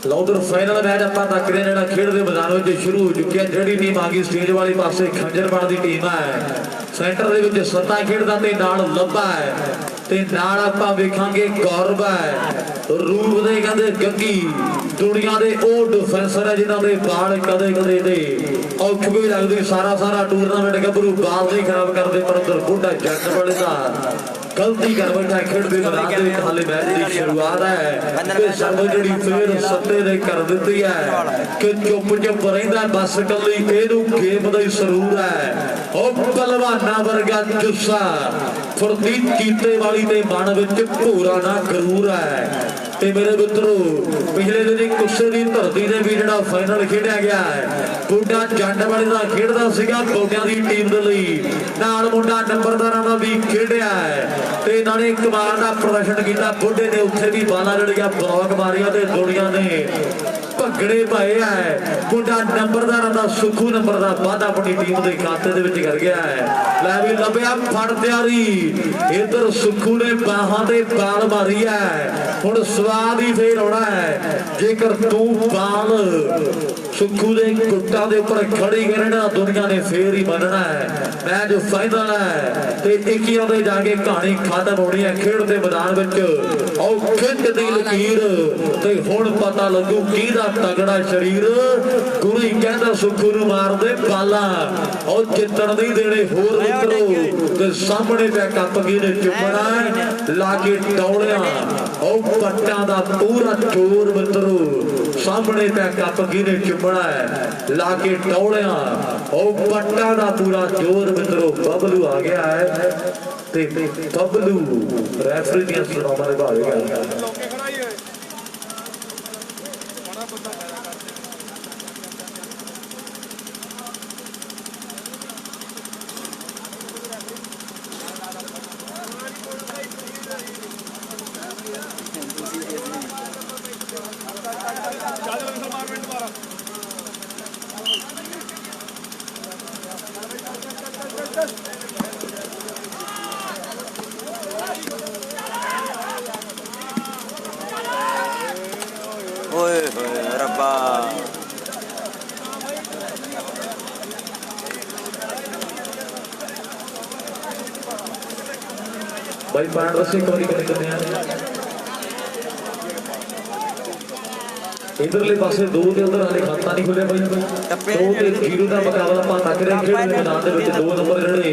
लौदर final match आप तक जो खेड के मैदान में शुरू हो चुकी है। जी टीम आ गई स्टेज वाली पासे खंजरपाड़ की टीम है। सेंटर के सत्ता खेडदा ते नाल लब्बा है ते नाल आपां वेखांगे गौरव है। रूप दे कहंदे गंगी दुनिया के वो डिफेंसर है जिन्हों के बाल कदे कदे दे औख भी लगती। सारा सारा टूरनामेंट गभरू बाल नहीं खराब करते पर उधर बुढ़ा जट बड़े का गलती कर बैठा खेड के मैदान में। हाले मैच की शुरुआत है सब जी फिर सत्ते ने कर दी है कि चुप चुप रहा बस कली एनू गेम का सरूर है। पहलवाना वर्गा जुस्सा फुर्ती कीते वाली के मन में भूरा ना गरूर है। ते मेरे मित्रों पिछले दिन गुस्से की धरती ने भी जो फाइनल खेड़ा गया है बुढ़ा जंड वाले का खेडदा सीगा बौडियां की टीम के लिए नाल मुंडा नंबरदारां का भी खेड़िया है ते इन्होंने कमाल का प्रदर्शन किया। बुढ़े ने उत्थे भी बाला जड़िया ब्लॉक मारिया ते दुनिया ने भगड़े पाए है। मुंडा नंबरदार का सुखू नंबर का वाधा अपनी टीम के खाते कर गया है। लै भी लभ्या फड़ तैयारी इधर सुखू ने बाहां ते बाल मारी है। हुण स्वाद ही फिर आना है जेकर तू बाल सुखू के गुट्टा के उपर खड़ी करना दुनिया ने फिर ही मनना है। मैच फाइनल है ते इक्कियां दे जाके कहानी खत्म होनी है। खेड के मैदान में और खिंच दी लकीर ते हुण पता लगू किहदा तगड़ा शरीर। गुरु ही कहता सुखू नूं मार दे बाला और जितन नहीं देने होर मित्रों ते सामने पे कप गिने चुमना लाके टौलिया और पट्टा दा पूरा जोर मित्रों सामने पे कप गिने चुमना है लाके टौलिया और पट्टा दा पूरा जोर मित्रों। बबलू आ गया है ते बबलू रेफरी दी सलामां निभावेगा। भाई पांड बस एक बारी करने इधरले पासे दो के उधर हाले खाता नहीं खुलिया भाई। दो ते जीरो का मुकाबला भाता करे खेड मैदान दे विच दो नंबर जड़े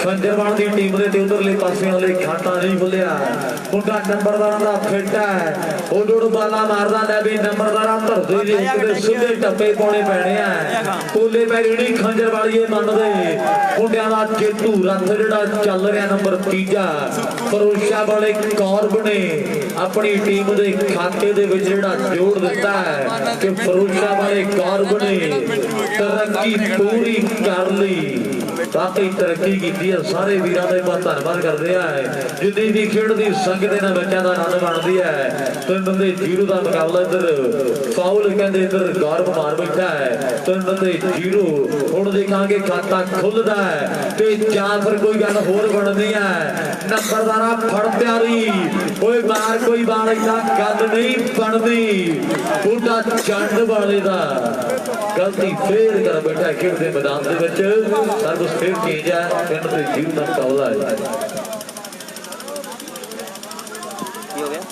खंजरवाड़ की टीम दे उधरले पासे हाले खाता नहीं खुलिया। मुंडा नंबरदार का फिट है वो जोड़ बाला मारदा ले भी नंबरदार धरती दे इकदे सीधे टप्पे पाने पैने हैं। कोले पैरी नहीं खंजरवाड़ीए मनदे मुंडियां दा जेतू रथ जिहड़ा चल रहा नंबर 3 फरोशा वाले कौरब ने अपनी टीम के खाते दे विच जिहड़ा जोड़ दिता है कि फरोशा वाले कौरब ने तरक्की पूरी कर ली। बाकी तरक्की की सारे वीरों का धन्यवाद कर रहा है जिन्नी भी खेड की संगत इन्होंने बच्चों का आनंद माणदी है। 3 बंदे जीरो का मुकाबला इधर फाउल कहते इधर गौरव मार बैठा है 3 बंदे जीरो। हुण देखांगे खाता खुलदा है ते जां फिर कोई गल होर बनदी है। नंबरदारा फड़ तैयारी कोई मार कोई बाल इदा गल नहीं बनदी। बूढ़ा चंड वाले का गलती फिर कर बैठा खेड के मैदान के विच सब कुछ फिर चेंज है। पिंड के जीव का मुकाबला है। हो गया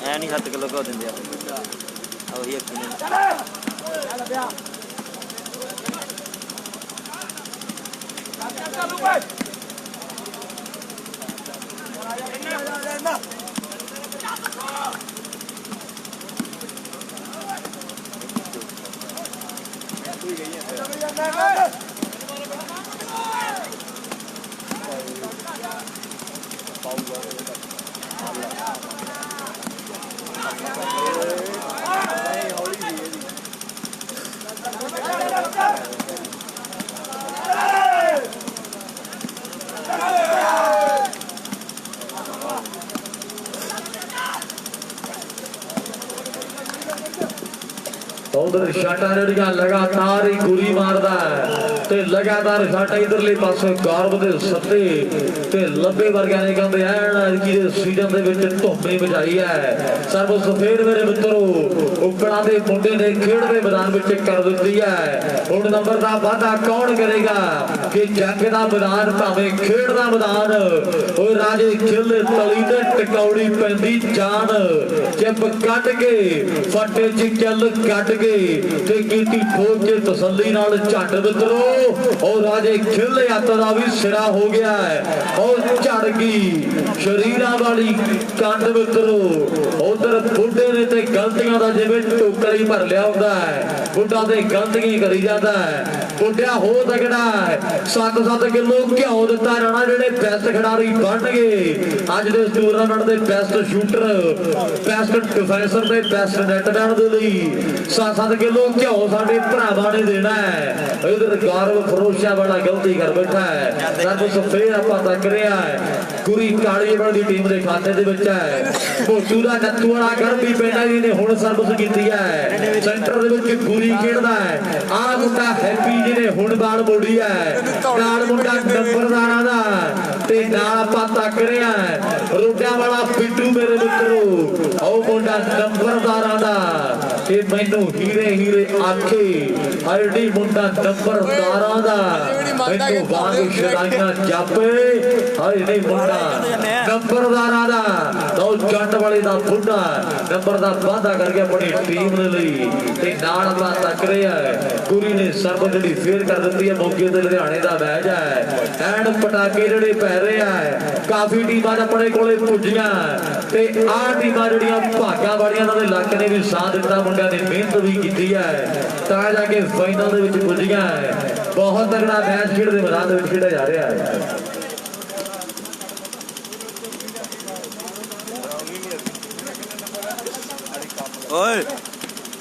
ऐ नहीं 7 किलो को देंगे अब ये उधर शाटा जड़ियां लगातार ही गुरी मारदा है ते लगातार शाटा इधरले पासे गौरव दे सत्ते ते लंबे वर्गियां ने कहंदे ऐन की सीजन दे विच धुम्मी मचाई है सर्व सफेद मेरे मित्रों उकड़ा दे मुंडे ने खेड दे मैदान विच कर दित्ती है हुण नंबर दा वाधा कौन करेगा कि जंग दा मैदान भावें खेड दा मैदान ओ राजे खिल तली ते टकौड़ी पैंदी जान चिप कट के फटे च चल कट के ते कीती ठोक के तसल्ली नाल झट मित्रो और राजे खिल यात्रा दा भी सिरा हो गया है और झड़ गई शरीरां वाली कंड मित्रो उधर बुढ़े ने ते गलतियां दा जिवें टोकरी भर लिया हुंदा है बुढ़ा ते गलतियां करी जाता है बुढ़िया हो तगड़ा है 7-7 किलो घ्यो दिता राणा जेडे बेस्ट खिडारी बनणगे अज दे टूर्नामेंट दे बेस्ट शूटर बेस्ट डिफेंसर ते बेस्ट नेटमैन दे लई 7-7 किलो घ्यो साडे भरावां ने देना है इधर गौरव फरोशिया बड़ा गलती कर बैठा है सब सफेद आपां तक रहा है गुरी काली वाली टीम दे खाते दे विच है भोटू दा नत्थू वाला घर भी पिंड जी ने हुण सर्विस कीती है सेंटर दे विच गुरी खेडदा है आ मुंडा हैप्पी जी ने हुण बाल मोड़ी है नाल मुंडा नंबरदारां दा ते नाल आपां तक रहा है रोटियां वाला पिट्टू मेरे मित्रो ओ मुंडा नंबरदारां दा ते मैनू हीरे हीरे आखे आईडी मुंडा नंबरदारां दा मैनू वांग शराइयां जापे हाय नहीं मुंडा नंबरदारां दा तो जट वाले दा बुढ़ा नंबर दा वादा करके अपनी टीम दे लई ते नाल आपां तक रहा है गुरी ने सर्व जड़ी फेर कर दित्ती है मौके ते लुधियाणे दा मैच है एंड पटाके जड़े पै रहे हैं काफी टीमां अपने कोले पुज्जियां ते आ टीमां जड़ियां भागां वालियां दे इलाके ने भी साथ दित्ता मुंडियां ने मेहनत भी कीती है तां जाके फाइनल दे विच पुज्जियां है बहुत तगड़ा मैच खेड दे मैदान दे विच खेडिया जा रहा है ओए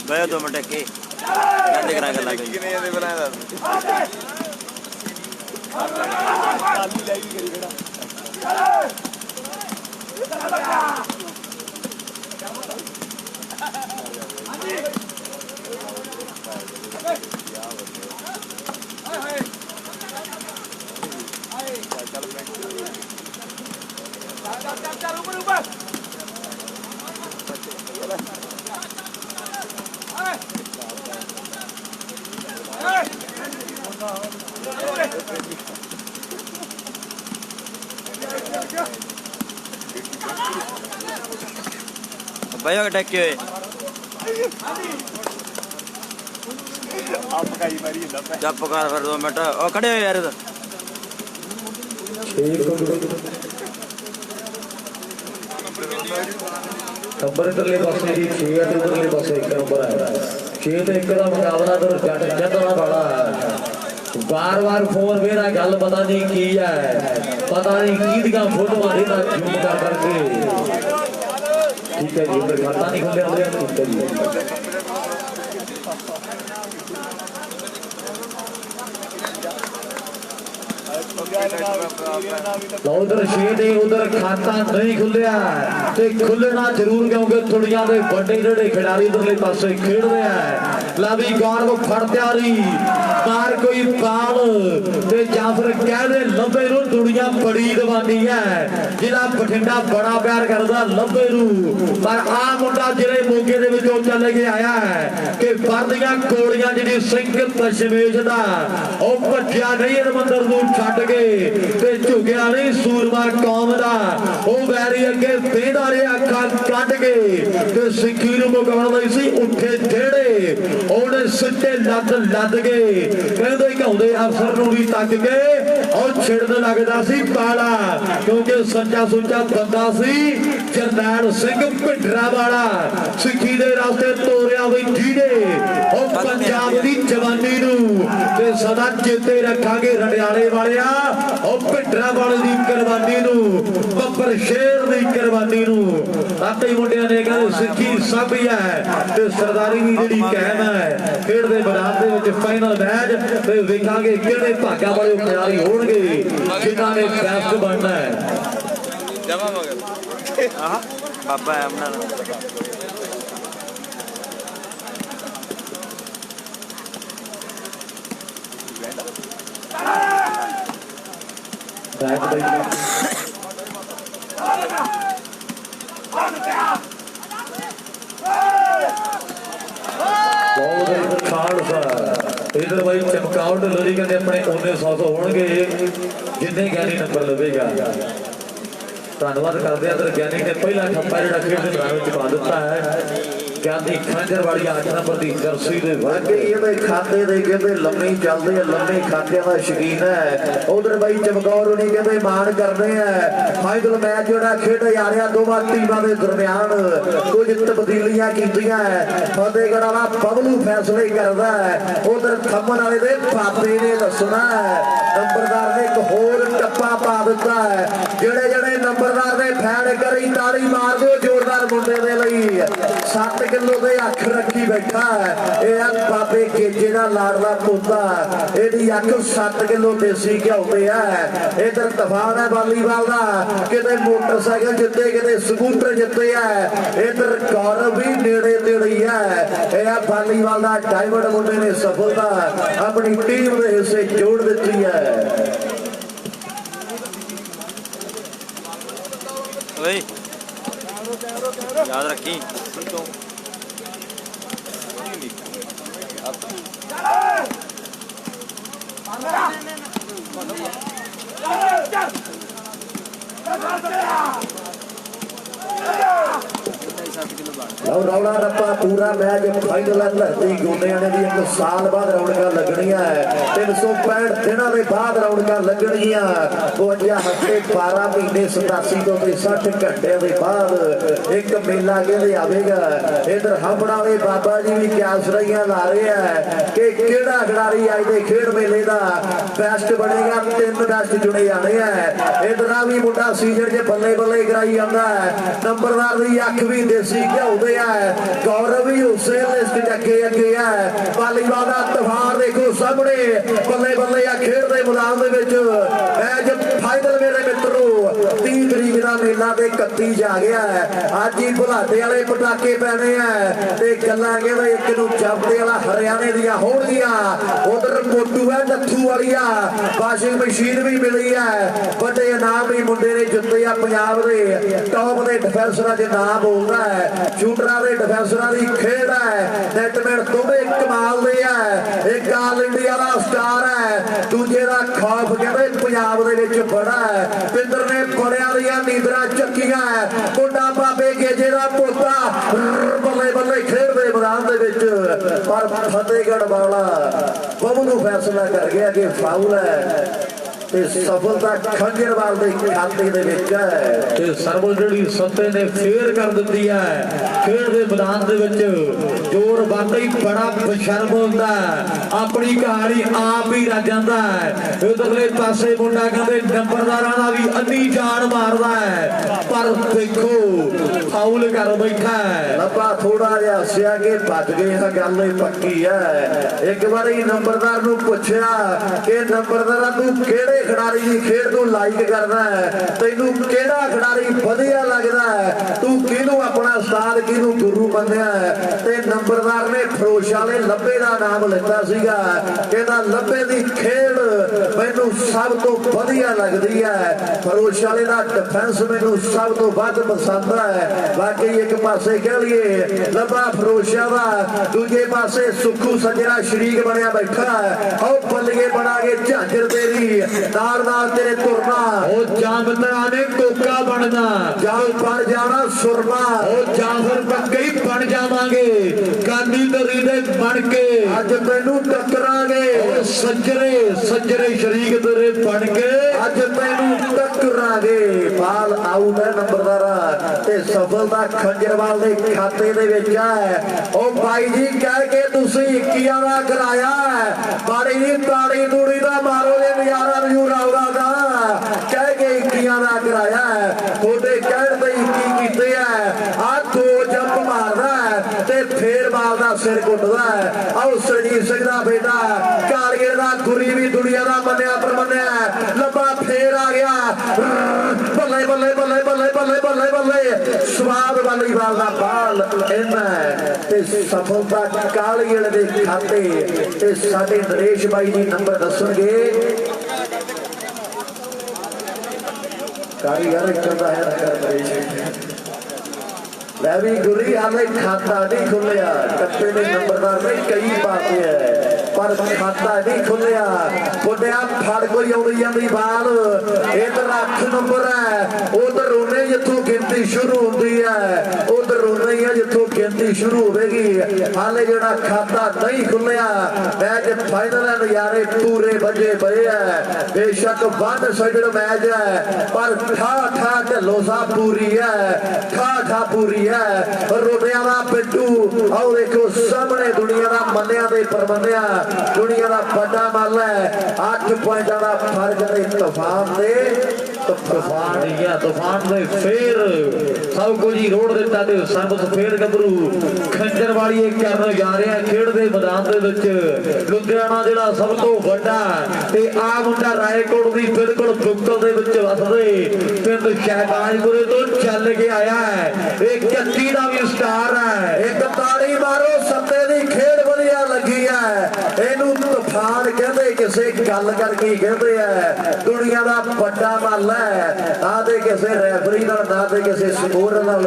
भाई 2 मिनट के गल करा के लग किने दे बनाया भाई अटैक क्यों है आप पकाई मारी जब पकार फिर 2 मिनट ओ खड़े हो यार इधर नंबर इधरले पासे जी 6 है इधरले पासे 1 नंबर है 6 ते 1 का मुकाबला तो जट जटना बड़ा है बार-बार फोन मेरा गल पता नहीं की है पता नहीं की दियां फोटोआं देना जूम कर करके ठीक है जी उधर खाता नहीं खुले अंदर ठीक है जी उधर शेर उधर खाता नहीं खुलिया ते खुलना जरूर क्योंकि दुनिया के बड़े जेडे खिडारी उधरले पासे खेड रहे हैं लावी गौरव फड़ तैयारी मार कोई बाल ते जां फिर कह दे लंबे नूं दुनिया बड़ी दीवानी है जिहड़ा बठिंडा बड़ा प्यार करदा लंबे नूं पर आ मुंडा जिहड़े मोगे दे विचों चले के आया है कि बरदियां गोलियां जिहड़ी सिंह दशमेश दा ओ भज्जिया नहीं हरमंदर नूं छड्ड के ते झुकिया नहीं सूरमा कौम दा ओ वैरी अगे बेदा रहा अखां कढ के ते सिੱਖੀ ਨੂੰ ਮੁਕਾਉਣ ਲਈ ਸੀ ਉੱਠੇ ਜਿਹੜੇ ਉਹਨੇ ਸਿੱਟੇ ਲੱਦ ਕੇ ਕਹਿੰਦੇ ਘਾਉਂਦੇ ਅਫਸਰ ਨੂੰ ਵੀ ਤੱਕ ਕੇ ਔਰ ਛਿੜਨ ਲੱਗਦਾ ਸੀ ਪਾਲਾ ਕਿਉਂਕਿ ਸੱਚਾ ਸੁੱਚਾ ਬੰਦਾ ਸੀ ਜਰਨੈਲ ਸਿੰਘ ਭਿੰਡਰਾ ਵਾਲਾ ਸਿੱਖੀ ਦੇ ਰਸਤੇ ਤੋਰਿਆ ਵੀ ਜਿਹੜੇ ਉਹ ਪੰਜਾਬ ਦੀ ਜਵਾਨੀ ਨੂੰ ਤੇ ਸਦਾ ਚੇਤੇ ਰੱਖਾਂਗੇ ਰੰਡਿਆਲੇ ਵਾਲਿਆ ਉਹ ਭਿੰਡਰਾ ਵਾਲੇ ਦੀ ਕੁਰਬਾਨੀ ਨੂੰ ਬੱਬਰ ਸ਼ੇਰ ਦੀ ਕੁਰਬਾਨੀ ਨੂੰ ਆਤੇ ਮੁੰਡਿਆਂ ਨੇ ਕਹਿੰਦੇ ਸਿੱਖੀ ਸਭ ਹੀ ਹੈ ਤੇ ਸਰਦਾਰੀ ਵੀ ਜਿਹੜੀ ਕਾਇਮ ਹੈ ਖੇਡ ਦੇ ਮੈਦਾਨ ਦੇ ਵਿੱਚ ਫਾਈਨਲ ਮੈਚ ਤੇ ਵੇਖਾਂਗੇ ਕਿਹੜੇ ਭਾਗਾਂ ਵਾਲੇ ਖਿਡਾਰੀ ਹੋਣਗੇ ਜਿਨ੍ਹਾਂ ਨੇ ਬੈਸਟ ਬਣਨਾ ਹੈ ਜਮਾ ਮਗਰ ਆਹ ਬਾਬਾ ਹੈ ਆਪਣਾ खालसा इधर भाई चमकाउट लोरी कहते अपने ओने 100 होणगे जिन्ने ज्ञानी नंबर लवेगा धन्यवाद करते हैं ज्ञानी ने पहला ठप्पा जो खेल के मैदान में पा दिता है ज्ञानी खंजर वाली 8 नंबर की जर्सी दे वाकई खाते दे कहते लम्मे चलते हैं लम्मे खाते का शकीन है उधर भाई चमकौर नहीं कहते मान करते हैं फाइनल मैच जो खेड जा रहा दोवां टीमां दे दरमियान कुछ तब्दीलियां कीतियां फतेहगढ़ वाला बबलू फैसले करदा है उधर थम्मन वाले दे पापे ने दसना है नंबरदार ने एक होर टप्पा पा दिता है जेड़े जेड़े नंबरदार ने फैन करी ताड़ी मार दो जोरदार मुंडे दे लई 7 किलो दे अख रखी बैठा है ये बाबे गेजे दा लाडला पोता एदी अख 7 किलो देसी घ्यो ते है इधर तफान है वालीबाल दा किते मोटरसाइकिल जिते किते स्कूटर जिते है इधर गौरव भी नेड़े नेड़े है ये वालीबाल दा डायमंड मुंडे ने सफलता अपनी टीम दे हिस्से जोड़ दिती है याद रखी रौला रप्पा पूरा मैच फाइनल धरती गोंदियाने दी एक साल बाद रौनक लगनियां है 365 दिनों के बाद रौनक लगनियां 52 हफ्ते 12 महीने 87 तो 60 घंटे के बाद एक मेला कहते आवेगा इधर हमड़ा वाले बाबा जी भी क्यासरियां ला रहे हैं कि केड़ा खिडारी अज के खेड मेले का बेस्ट बनेगा 3 बेस्ट चुने जाने हैं इधर भी मुंडा सीजन च बल्ले बल्ले कराई जाता है नंबरदार की अख भी देसी घ्यो दे है गौरव भी उसे लिस्ट अगे अगे है वालीबाल का तफान देखो सामने बल्ले बल्ले खेड के मैदान मैच फाइनल मेरे मित्रों 30 तरीक का मेला 31 जा गया है अज ही बुलाडे वाले पटाके पैने हैं गल्लां कहते एक नूं जापदे वाला हरियाणे दियां होणगियां उधर मोटू है नत्थू वालिया वाशिंग मशीन भी मिली है बड़े इनाम भी मुंडे ने जिते आ पंजाब के टॉप के डिफेंसर च नाम बोलता है शूटरां के डिफेंसरां की खेड है नेटमैन दोवे कमाल दे है एक ऑल इंडिया का स्टार है दूजे का खौफ कहते पंजाब दे विच बड़ा है पिंदर ने बड़िया दियां नींदरां चक्कियां है मुंडा बाबे गेजे का पोता बल्ले बल्ले खेड दे मैदान दे विच पर फतेहगढ़ वाला बबलू फैसला कर गया कि फाउल है सफलता खंजरवाल के खाते दे विच है सरवल जी सत्ते ने फेर कर दी है खेड के मैदान दे विच जोर वाकई बड़ा बशर्म होता है अपनी कहानी आप ही रच जाता है उधरले पासे मुंडा कहते नंबरदारां दा भी अन्नी जान मारदा है पर देखो फाउल कर बैठा है लब्बा थोड़ा जिहा हसिया के भज गए गल पक्की है एक बारी नंबरदार नूं पुछया कि नंबरदारा तू किहड़े खिडारी की खेड तू लाइक करदा है तैनू किहड़ा खिडारी वधिया लगदा है तू किहनू अपना उस्ताद किहनू गुरु मन्निया है ते नंबरदार ने फरोश वाले लब्बे दा नाम लिता सीगा कहदा लब्बे दी खेड मैनू सब तो वधिया लगदी है फरोश वाले दा डिफेंस मैनू सब तो वध पसंद है बाकी एक पासे कह लिए लब्बा फरोशा दा दूजे पासे सुखू सजरा शरीक बनया बैठा है आओ बल्लिए बना के झांझर तेरी नाल नाल तेरे तुरना ओ जामतरा ने कोका बनना जाल पर जाना सुरमा ओ जाफर पक्के ही बन जावांगे गांधी दरी दे बन के अज तैनू टकरांगे ओ सजरे सजरे शरीक तेरे बन के अज तैनू टकरांगे बाल आउट है नंबरदारा ते सफलता खंजरवाल दे खाते दे विच है ओ भाई जी कह के तुसी 21 दा कराया है बाड़ी दी ताड़ी तूड़ी दा मारो दे नजारा नजूर आउगा कह के 21 दा कराया है थोड़े कहण ते 21 कीते है आ 2 जंप मारदा है ते फेर बाल दा सिर कुटदा है आओ सरजीत सिंह दा बेटा कालीए दा गुरी भी दुनिया दा मन्निया परमन्निया लंबा फेर आ गया बल्ले बल्ले बल्ले बल्ले बल्ले बल्ले बल्ले स्वाद वाली बाल दा बाल इन्ना ते सफलता कालीए दे खाते ते साडे नरेश भाई जी नंबर दसणगे कारीगर करता है नगर परेश मैं भी गुरी हाले खाता नहीं खुलिया टप्पे ने नंबरदार ने कई पाते है पर खाता नहीं खुलिया बुढ़िया फड़ कोई आउंदी जांदी बाल इधर 8 नंबर है उधर उन्हें जिथों गिनती शुरू होती है उधर उन्हें ही जिथों गिनती शुरू होगी हाले जड़ा खाता नहीं खुलिया मैच फाइनल है नजारे पूरे बजे पे है बेशक वन साइड मैच है पर ठा ठा ढलो सा पूरी है ठा पूरी है रोटियां दा पिट्टू आओ देखो सामने दुनिया दा मन्निया दे परमंदिया दुनिया दा बड़ा मल है 8 पॉइंटां दा फर्क ते तूफान ने फिर सब कुछ ही रोड़ दिता ते सबत फिर गबरू खंजर वाली एक करन जा रहे हैं खेड दे मैदान दे विच लुधियाना जिहड़ा सब तो वड्डा ते आ मुंडा रायकोट दी बिल्कुल बुकल दे विच वसदे पिंड शहबाजपुरे तो चल के आया है एक कच्ची दा भी स्टार है एक ताड़ी मारो सत्ते दी खेड वधिया लगी है एनू तूफान कहंदे किसे गल करके कहंदे है दुनिया दा बड़ा मल है आदे किसे रेफरी नाल ना ते किसे स्कोर नाल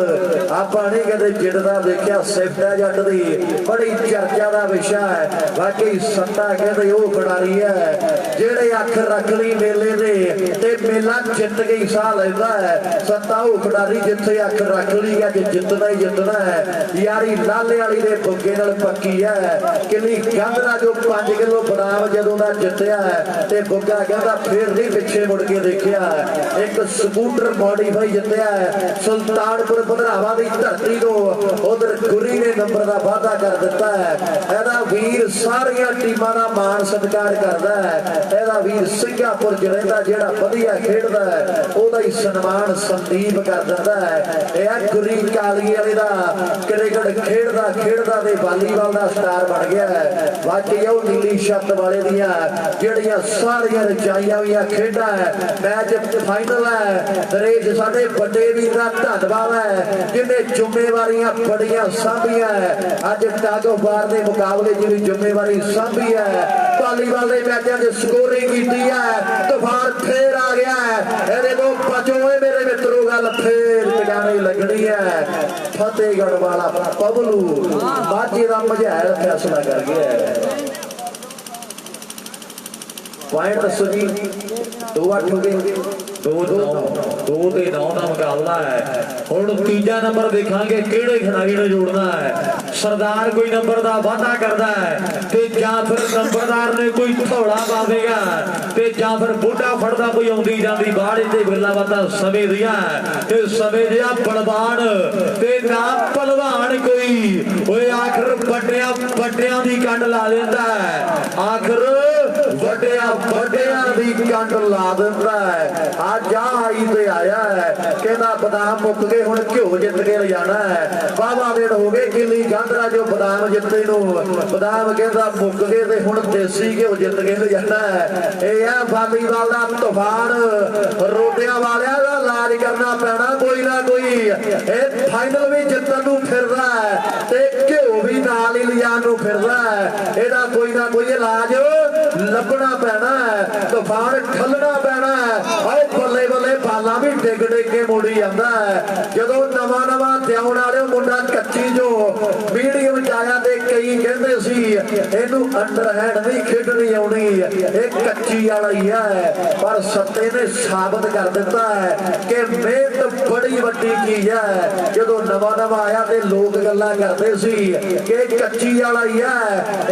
आपां नहीं कदे जितदा देखिया सिफ्ट है जट दी बड़ी चर्चा दा विषय है बाकी सत्ता कहंदे ओ खिडारी है जेड़े अख रख ली मेले दे ते मेला जित के हिस्सा लैंदा है सत्ता ओ खिडारी जिथे अख रख ली अज जितना ही जितना है यारी लाले वाली दे बुगे नाल पक्की है किली गंदरा जो 5 किलो बदाम जदों दा जितया है ते बुगा कहंदा फिर नहीं पिछे मुड़ के देखिया एक स्कूटर मॉडिफाई जितया है सुल्तानपुर भद्रावा की धरती को उधर गुरी ने नंबर का वादा कर दिता है एदा वीर सारिया टीमां दा मान सत्कार करदा है एदा वीर सिंगापुर च रहिंदा जेड़ा वधिया खेडदा है ओदा ही सन्मान संदीप कर दिंदा है यह गुरी काली वाले दा क्रिकेट खेडदा ते वालीबाल दा स्टार बन गया है बाकी ओ नीली छत वाले दियां जेड़ियां सारियां रचाइयां हुई खेडा है मैच फाइनल है नरेश साडे बड़े वीर दा धन्नवाद है जिन्हें जिम्मेवारियां बड़ियां सांभियां है अज टागोबार के मुकाबले च भी जिम्मेवारी सांभी है वालीबाल के मैचों में स्कोरिंग की है तूफान फिर आ गया है ये तो बचो मेरे मित्रों गल फिर टिकाने लगनी है फतेहगढ़ वाला पबलू माझे का मझैल फैसला कर गया है पॉइंट दसो जी 2-8 हो गए 2-9 का मुकाबला है हुण तीजा नंबर देखांगे किहड़े खिडारी ने जोड़ना है सरदार कोई नंबर का वादा करता है ते जां फिर नंबरदार ने कोई थोड़ा पा देगा ते जां फिर बुढ़ा फड़दा कोई आउंदी जांदी बाड़ ते बिल्ला बाता समय दिया ते समय दिया बलवान ते ना पहलवान कोई ओए आखिर बड्डियां दी कंड ला देंदा है आखिर बड्डियां दी कंड ला देंदा है आज आई ते आया है कहना बादाम मुक गए हुण घ्यो जित के ले जाना है वाहवा देर हो गए किली गांधरा जो बादाम जिते नु बादाम कहता मुक गए ते हुण देसी घ्यो जित के ले जाना है ये वालीबाल दा तूफान रोटियां वालियां दा इलाज करना पैना कोई ना कोई ए फाइनल भी जितन नु फिरदा है ते घ्यो भी नाल ही लिजाण नु फिरदा है एदा कोई ना कोई इलाज लभना पैना है तूफान ठलना पैना है ओए बल्ले बल्ले बाला भी डिग डिग के मुड़ी जांदा है जदों नवा नवा त्याउण वाले मुंडा कच्ची जो मीडियम च आया ते कई कहंदे सी इहनू अंडर हैंड नहीं खेडनी आउणी एक कच्ची वाला ही है पर सत्ते ने साबित कर दिता है कि मेहनत बड़ी वड्डी चीज है जदों नवा नवा आया ते लोग गल्लां करदे सी कि कच्ची वाला ही है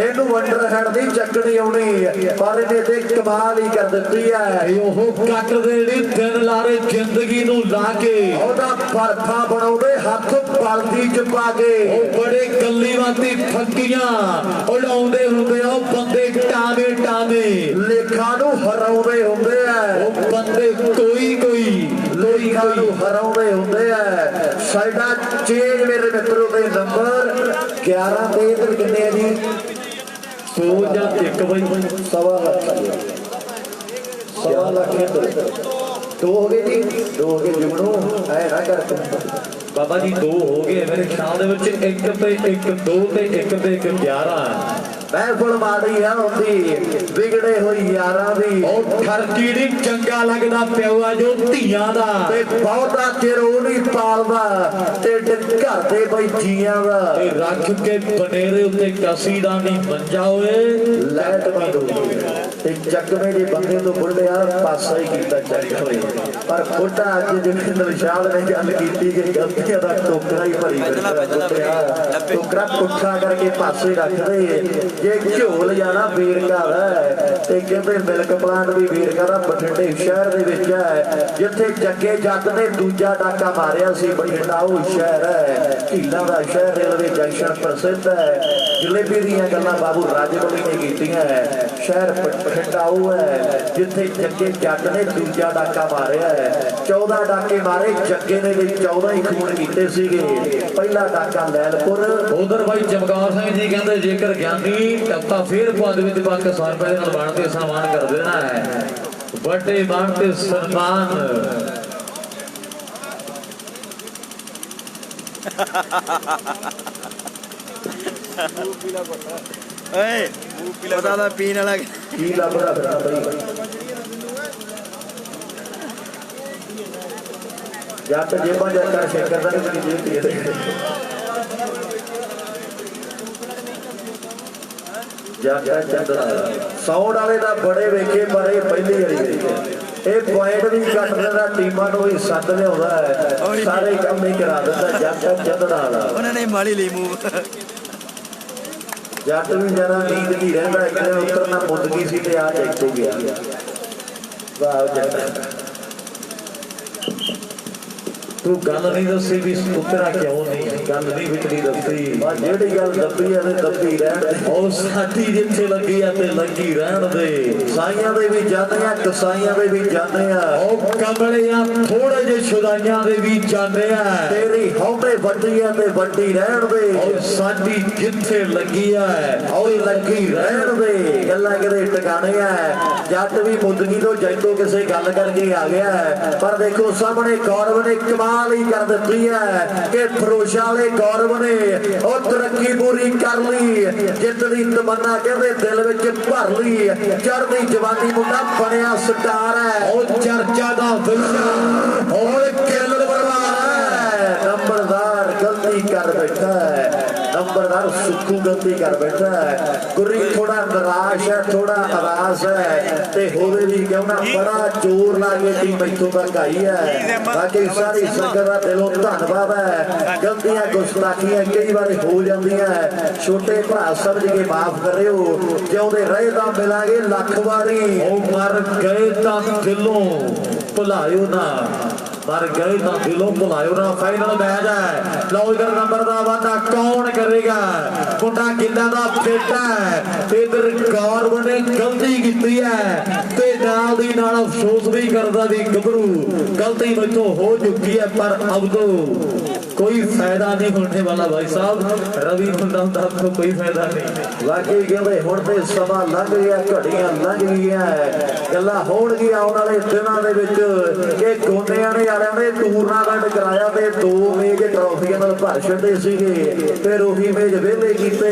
इहनू अंडर हैंड नहीं चकनी आउणी पर इहने ते कमाल ही कर दित्ती है ओह कट दे दिन लारे जिंदगी नू ला के ओदा परफा बनाउंदे हथ बलदी च पा के बड़े गल्लीवाती फक्कियां उड़ाउंदे हुंदे ओ बंदे टावे टावे लेखा नू हराउंदे हुंदे आ ओ बंदे कोई लेखा नू हराउंदे हुंदे आ साडा चेंज मेरे मित्रों दे नंबर 11 ते इधर किन्ने आ जी 100 ਜਾਂ 1 ਬਈ 1.25 ਲੱਖ 1.25 ਲੱਖ दो हो गए जी 2 हो गए जुगनू ऐ ना कर बाबा जी 2 हो गए मेरे ख्याल दे विच 1 ते 1 2 ते 1 ते 1 11 महफिल माड़ी है उनकी बिगड़े हुई यारा दी ठरकी दी चंगा लगदा प्यावा जो धीआं दा ते बहुता चिर वो नहीं पालदा ते घर दे बई जियां दा ते रख के बनेरे उत्ते कसी दा नहीं मंजा होए लाइट बंद हो गई ते चकमे दे बंदे तो बुढ़िया पासा ही कीता चक होए पर बुढ़ा अज जिवें निशाद ने गल कीती कि गलतियां दा टोकरा ही भरी टोकरा पुट्ठा करके पासे रख दे जे झोल जाना ਵੇਰਕਾ ਦਾ ਤੇ ਕਹਿੰਦੇ ਮਿਲਕ ਪਲਾਂਟ ਵੀ ਵੇਰਕਾ ਦਾ ਬਠਿੰਡੇ ਸ਼ਹਿਰ ਦੇ ਵਿੱਚ ਹੈ ਜਿੱਥੇ ਜੱਗੇ ਜੱਟ ਨੇ ਦੂਜਾ ਡਾਕਾ ਮਾਰਿਆ ਸੀ ਬਠਿੰਡਾ ਉਹ ਸ਼ਹਿਰ ਹੈ ਢੀਲਾ ਦਾ ਸ਼ਹਿਰ ਰੇਲਵੇ ਜੰਕਸ਼ਨ ਪ੍ਰਸਿੱਧ ਹੈ ਜਲੇਬੀ ਦੀਆਂ ਗੱਲਾਂ ਬਾਬੂ ਰਾਜਵਲੀ ਨੇ ਕੀਤੀਆਂ ਸ਼ਹਿਰ ਬਠਿੰਡਾ ਉਹ ਹੈ ਜਿੱਥੇ ਜੱਗੇ ਜੱਟ ਨੇ ਦੂਜਾ ਡਾਕਾ ਮਾਰਿਆ ਹੈ 14 ਡਾਕੇ ਮਾਰੇ ਜੱਗੇ ਨੇ ਵੀ 14 ਹੀ ਖੂਨ ਕੀਤੇ ਸੀਗੇ ਪਹਿਲਾ ਡਾਕਾ ਲੈਲਪੁਰ ਉਧਰ ਬਾਈ ਚਮਕੌਰ ਸਿੰਘ ਜੀ ਕਹਿੰਦੇ ਜੇਕਰ ਗਿਆਨੀ ਟੱਪਾ ਫੇਰ ਪਦ ਵਿੱਚ ਪਾਕਿਸਤਾਨ ਰੁਪਏ ਦੇ ਨਾਲ ਬਣ ਕੇ ਸਨਮਾਨ ਕਰ ਦੇਣਾ ਹੈ ਵੱਡੇ ਬਣ ਤੇ ਸਨਮਾਨ ਓਏ ਮੂੰਹ ਪੀਲਾ ਪਤਾ ਦਾ ਪੀਣ ਵਾਲਾ ਕੀ ਲੱਭਦਾ ਫਿਰਦਾ ਬਈ ਜੱਟ ਜੇਬਾਂ ਜਾ ਕਰ ਸ਼ੇਕਰ ਦਾ ਨਹੀਂ ਜੇਬ ਪੀ ਦੇ ਜਾਟਾ ਚੰਦਰਾ ਸੌਣ ਵਾਲੇ ਦਾ ਬੜੇ ਵੇਖੇ ਪਰ ਇਹ ਪਹਿਲੀ ਵਾਰੀ ਵੇਖਿਆ ਇਹ ਪੁਆਇੰਟ ਵੀ ਕੱਟ ਦਿੰਦਾ ਟੀਮਾਂ ਨੂੰ ਵੀ ਸੱਦ ਲਿਆਉਂਦਾ ਹੈ ਸਾਰੇ ਕੰਮ ਹੀ ਕਰਾ ਦਿੰਦਾ ਜਾਟਾ ਚੰਦਰਾ ਵਾਲਾ ਉਹਨਾਂ ਨੇ ਮਾਲੀ ਲਈ ਮੂਵ ਜੱਟ ਵੀ ਜਰਾ ਨੀਂਦ ਨਹੀਂ ਰਹਿੰਦਾ ਇੱਕ ਦਿਨ ਉਤਰਨਾ ਮੁੱਦ ਗਈ ਸੀ ਤੇ ਆ ਦੇਖੋ ਗਿਆ ਵਾਹ ਜੱਟ तू गल नहीं दसी भी उतरा क्यों नहीं गल नहीं विचली दसी जेड़ी गल दबी है दबी रहन साडी जिथे लगी है ते लगी रहन दे साइयां दे भी जाने आ कसाइयां दे भी जाने आ ओ कमलियां थोड़े जे छुदाइयां दे भी जाने आ तेरी हौमे वड्डी है ते वड्डी रहन दे ओ साडी जिथे लगी है ओ लगी रहन दे गल्लां किते टिकाने आ जट भी मुदगी तो जैतो किसे गल करके आ गया है पर देखो सामने गौरव ने कमाल ही कर दी है कि फरोशा वाले गौरव ने और तरक्की पूरी कर ली जितनी तमन्ना कहते दिल विच भर ली चढ़दी जवानी मुंडा बनया स्टार है और चर्चा दा विषय और किल परवार है नंबरदार गलती कर बैठा है नंबरदार सुखू गलती कर बैठा है गुरी थोड़ा निराश है थोड़ा अरास है ते होवे भी क्यों ना बड़ा जोर लाके टीम इथों तक आई है बाकी सारी संगत दा दिलों धन्नवाद है गलतियां गुस्ताखियां कई बार हो जांदियां छोटे भरा समझ के माफ करियो जिउंदे रहे तां मिलांगे लख वारी ओ मर गए तां दिलों भुलायो ना मर गए तो दिलों भुलायो ना फाइनल मैच है लो इधर नंबर का वादा कौन करेगा मुंडा किला का बेटा है इधर गौरव ने गलती की है ते नाल दी नाल अफसोस भी करदा दी गबरू गलती मुझको हो चुकी है पर अब तो कोई फायदा नहीं होने वाला भाई साहब रवि मुंडा तो कोई फायदा नहीं वाकई कहते हुण ते समा लंघ गया घड़ियां लंघ गईयां गल्लां होणगीआं आउण वाले दिनां दे विच कि गोंदियां ने ने टूरनामेंट कराया ते 2 मेज ट्रॉफियां नाल भर छड्डे सीगे फिर ओही मेज वेले कीते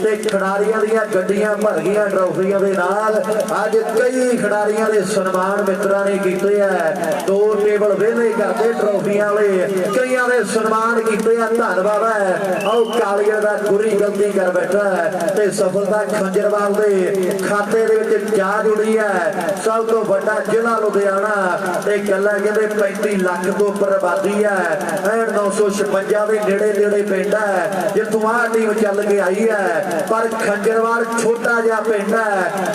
ते खिडारियां दीयां गड्डियां भर गईयां ट्रॉफियां दे नाल अज कई खिडारियां दे सन्मान मित्रां ने कीते है 2 टेबल वेले करते ट्रॉफियां वाले कईयां दे सन्मान कीते है धन्नवाद है आओ कालिया दा गुरी गलती कर बैठा है ते सफलता खंजरवाल दे खाते दे विच जा जुड़ी है सब तो बड़ा जिला लुधियाना ते गल्लां कहंदे 35 लाख तो उपर आबादी है 956 के नेड़े नेड़े पिंड है जिथों आ टीम चल के आई है पर खंजरवाल छोटा जहा पिंड है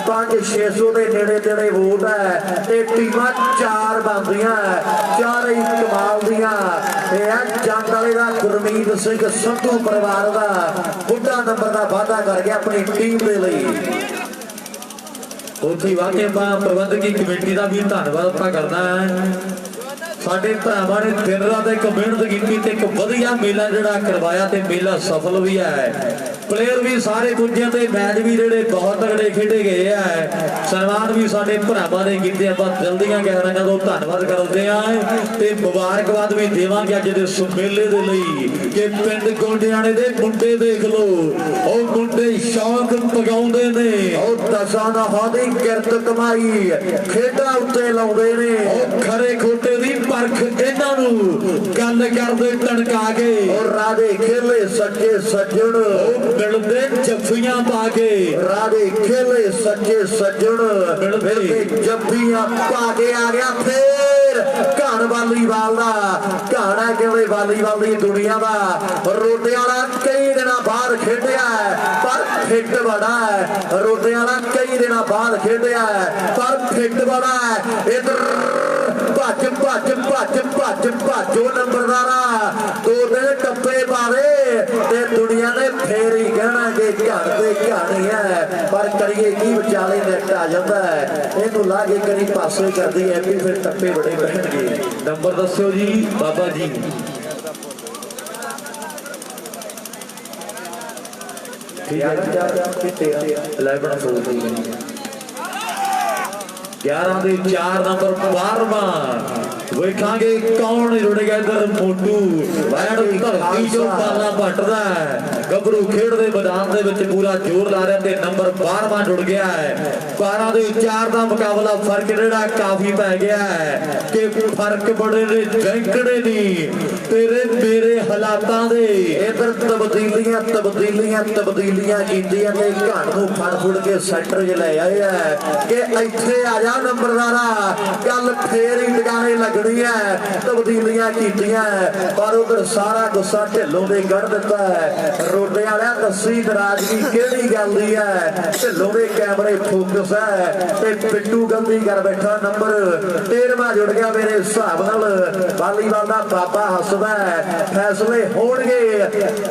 500-600 के नेड़े नेड़े वोट है ते टीमां 4 बनदियां चार ही कमाल दियां जंग वाले का गुरमीत सिंह संधू परिवार का बुढ़ा नंबर का वादा कर गया अपनी टीम के लिए वाकई प्रबंधकी कमेटी का भी धन्यवाद करना है साडे भरावां ने दिन रात एक मेहनत की एक वधिया मेला जिहड़ा करवाया ते मेला सफल भी है प्लेयर भी सारे पुजे ते मैच भी जेडे बहुत तगड़े खेडे गए है सन्मान भी साडे भरावां ने कीते आपां जल्दियां कहना तो धन्नवाद करदे आ ते मुबारकबाद भी देवांगे अज दे सुमेले दे लई कि पिंड गोंडियाणे दे मुंडे देख लो ओ मुंडे शौक पगाउंदे ने ओ दसां दा हादी किरत कमाई खेडां उत्ते लाउंदे ने ओ खरे खोटे दी परख इन्हां नूं गल करदे टणका के और राधे खेले सच्चे सज्जण मिलते जफ्फियां पाके राधे खेले सच्चे सज्जण मिलते जफ्फियां पाके आ गया फिर घाण वालीबाल दा घाणा कहते वालीबाल दी दुनिया दा रोटे वाला कई दिन बाद खेडिया पर फिट बड़ा है रोटे वाला कई दिन बाद खेडिया पर फिट बड़ा है इधर भज भज भज भज भजो नंबरदारा दो दिन टप्पे पावे ते दुनिया ने फेर ही कहना कि घर दे कहानी है पर करिए की विचाले नेट आ जाता है इनू ला के करी पासे करती है भी फिर टप्पे बड़े बैठणगे नंबर दस्यो जी बाबा जी 11 ਦੇ 4 नंबर 12वां ਵੇਖਾਂਗੇ ਕੌਣ ਜੁੜੇਗਾ ਇਧਰ ਮੋਟੂ ਵੈਣ ਧਰਤੀ ਜੋ ਪਾਲਾ ਭੱਟਦਾ ਗੱਭਰੂ ਖੇਡ ਦੇ ਮੈਦਾਨ ਦੇ ਵਿੱਚ ਪੂਰਾ ਜ਼ੋਰ ਲਾ ਰਿਹਾ ਤੇ ਨੰਬਰ 12ਵਾਂ ਜੁੜ ਗਿਆ ਹੈ 12 ਦੇ 4 ਦਾ ਮੁਕਾਬਲਾ ਫਰਕ ਜਿਹੜਾ ਕਾਫੀ ਪੈ ਗਿਆ ਹੈ ਕਿ ਫਰਕ ਬੜੇ ਨੇ ਜੈਂਕੜੇ ਨਹੀਂ ਤੇਰੇ ਮੇਰੇ ਹਾਲਾਤਾਂ ਦੇ ਇਧਰ ਤਬਦੀਲੀਆਂ ਕੀਤੀਆਂ ਤੇ ਘਾਟ ਨੂੰ ਫੜ ਫੁੜ ਕੇ ਸੈਂਟਰ 'ਚ ਲੈ ਆਏ ਆ ਕਿ ਇੱਥੇ ਆ ਜਾ ਨੰਬਰਦਾਰਾ ਗੱਲ ਫੇਰ ਹੀ ਟਿਕਾਣੇ ਲੱਗਣੀ ਹੈ ਤਬਦੀਲੀਆਂ ਕੀਤੀਆਂ ਪਰ ਉਧਰ ਸਾਰਾ ਗੁੱਸਾ ਢਿੱਲੋਂ ਦੇ ਕੱਢ ਦਿੱਤਾ ਹੈ ਰੋਡੇ ਵਾਲਿਆ ਦੱਸੀ ਨਾਰਾਜ਼ਗੀ ਕਿਹੜੀ ਗੱਲ ਦੀ ਹੈ ਢਿੱਲੋਂ ਦੇ ਕੈਮਰੇ ਫੋਕਸ ਹੈ ਤੇ ਪਿੱਟੂ ਗਲਤੀ ਕਰ ਬੈਠਾ ਨੰਬਰ 13ਵਾਂ ਜੁੜ ਗਿਆ ਮੇਰੇ ਹਿਸਾਬ ਨਾਲ ਵਾਲੀਬਾਲ ਦਾ ਬਾਬਾ ਹੱਸਦਾ ਹੈ ਫੈਸਲੇ ਹੋਣਗੇ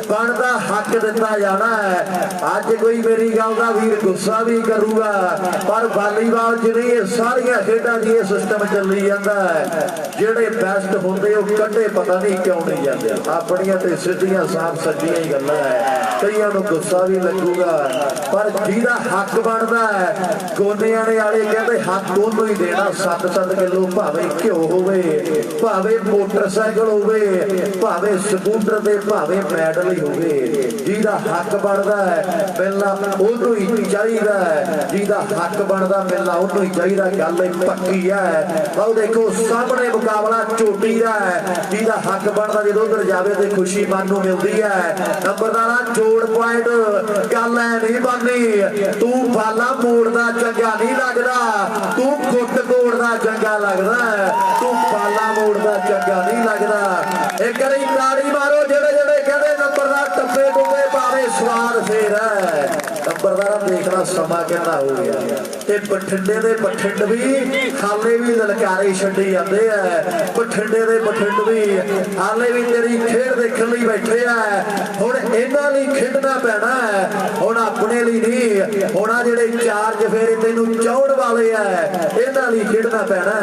ਬਣਦਾ ਹੱਕ ਦਿੱਤਾ ਜਾਣਾ ਹੈ ਅੱਜ ਕੋਈ ਮੇਰੀ ਗੱਲ ਦਾ ਵੀਰ ਗੁੱਸਾ ਵੀ ਕਰੂਗਾ ਪਰ ਵਾਲੀਬਾਲ ਜਿਹੜੀ ਸਾਰੀਆਂ ਖੇਡਾਂ ਦੀ ਇਹ ਸਿਸਟਮ ਚੱਲੀ ਜਾਂਦਾ ਹੈ ਜਿਹੜੇ ਬੈਸਟ ਹੁੰਦੇ ਉਹ ਕੱਢੇ ਪਤਾ ਨਹੀਂ ਕਿਉਂ ਨਹੀਂ ਜਾਂਦੇ ਆਪਣੀਆਂ ਤੇ ਸਿੱਧੀਆਂ ਸਾਫ਼ ਸੱਚੀਆਂ ਹੀ ਗੱਲਾਂ ਹੈ ਕਈਆਂ ਨੂੰ ਗੁੱਸਾ ਵੀ ਲੱਗੂਗਾ ਪਰ ਜਿਹਦਾ ਹੱਕ ਬਣਦਾ ਹੈ ਗੋਨਿਆਣੇ ਵਾਲੇ ਕਹਿੰਦੇ ਹੱਕ ਉਹਨੂੰ ਹੀ ਦੇਣਾ 7-7 ਕਿਲੋ ਭਾਵੇਂ ਘਿਓ ਹੋਵੇ ਭਾਵੇਂ ਮੋਟਰਸਾਈਕਲ ਹੋਵੇ ਭਾਵੇਂ ਸਕੂਟਰ ਤੇ ਭਾਵੇਂ ਮੈਡਲ ਹੀ ਹੋਵੇ ਜਿਹਦਾ ਹੱਕ ਬਣਦਾ ਹੈ ਮਿਲਣਾ ਉਹਨੂੰ ਹੀ ਚਾਹੀਦਾ ਹੈ ਜਿਹਦਾ ਹੱਕ ਬਣਦਾ ਮਿਲਣਾ ਉਹਨੂੰ ਹੀ ਚਾਹੀਦਾ ਗੱਲ ਪੱਕੀ ਹੈ ਆਓ ਦੇਖੋ ਸਾਹਮਣੇ ਮੁਕਾਬਲਾ ਝੋਟੀ ਦਾ ਹੈ ਜਿਹਦਾ ਹੱਕ ਬਣਦਾ ਜਦੋਂ ਉਧਰ ਜਾਵੇ ਤੇ ਖੁਸ਼ੀ ਮਨ ਨੂੰ ਮਿਲਦੀ ਹੈ ਨੰਬਰਦਾਰਾ ਜੋੜ ਪੁਆਇੰਟ ਗੱਲ ਐ ਨਹੀਂ ਬਣਨੀ ਤੂੰ ਬਾਲਾ ਮੋੜਦਾ ਚੰਗਾ ਨਹੀਂ ਲੱਗਦਾ ਤੂੰ ਗੁੱਟ ਕੋੜਦਾ ਚੰਗਾ ਲੱਗਦਾ ਤੂੰ ਬਾਲਾ ਮੋੜਦਾ ਚੰਗਾ ਨਹੀਂ ਲੱਗਦਾ ਇੱਕ ਵਾਰੀ ਤਾੜੀ ਮਾਰੋ ਜਿਹੜੇ ਜਿਹੜੇ ਕਹਿੰਦੇ ਨੰਬਰਦਾਰ ਟੱਪੇ ਟੁੱਪੇ ਭਾਵੇਂ ਸਵਾਦ ਫੇਰ ਹੈ ਨੰਬਰਦਾਰਾ ਦੇਖਣਾ ਸਮਾਂ ਕਿੰਨਾ ਹੋ ਗਿਆ ਤੇ ਬਠਿੰਡੇ ਦੇ ਬਠਿੰਡ ਵੀ ਹਾਲੇ ਵੀ ਲਲਕਾਰੇ ਛੱਡੀ ਜਾਂਦੇ ਆ ਬਠਿੰਡੇ ਦੇ ਬਠਿੰਡ ਵੀ ਹਾਲੇ ਵੀ ਤੇਰੀ ਖੇਡ ਦੇਖਣ ਲਈ ਬੈਠੇ ਆ ਹੁਣ ਇਹਨਾਂ ਲਈ ਖੇਡਣਾ ਪੈਣਾ ਹੁਣ ਆਪਣੇ ਲਈ ਨਹੀਂ ਹੁਣ ਆ ਜਿਹੜੇ ਚਾਰਜ ਫੇਰੇ ਤੈਨੂੰ ਚੌੜ ਵਾਲੇ ਆ ਇਹਨਾਂ ਲਈ ਖੇਡਣਾ ਪੈਣਾ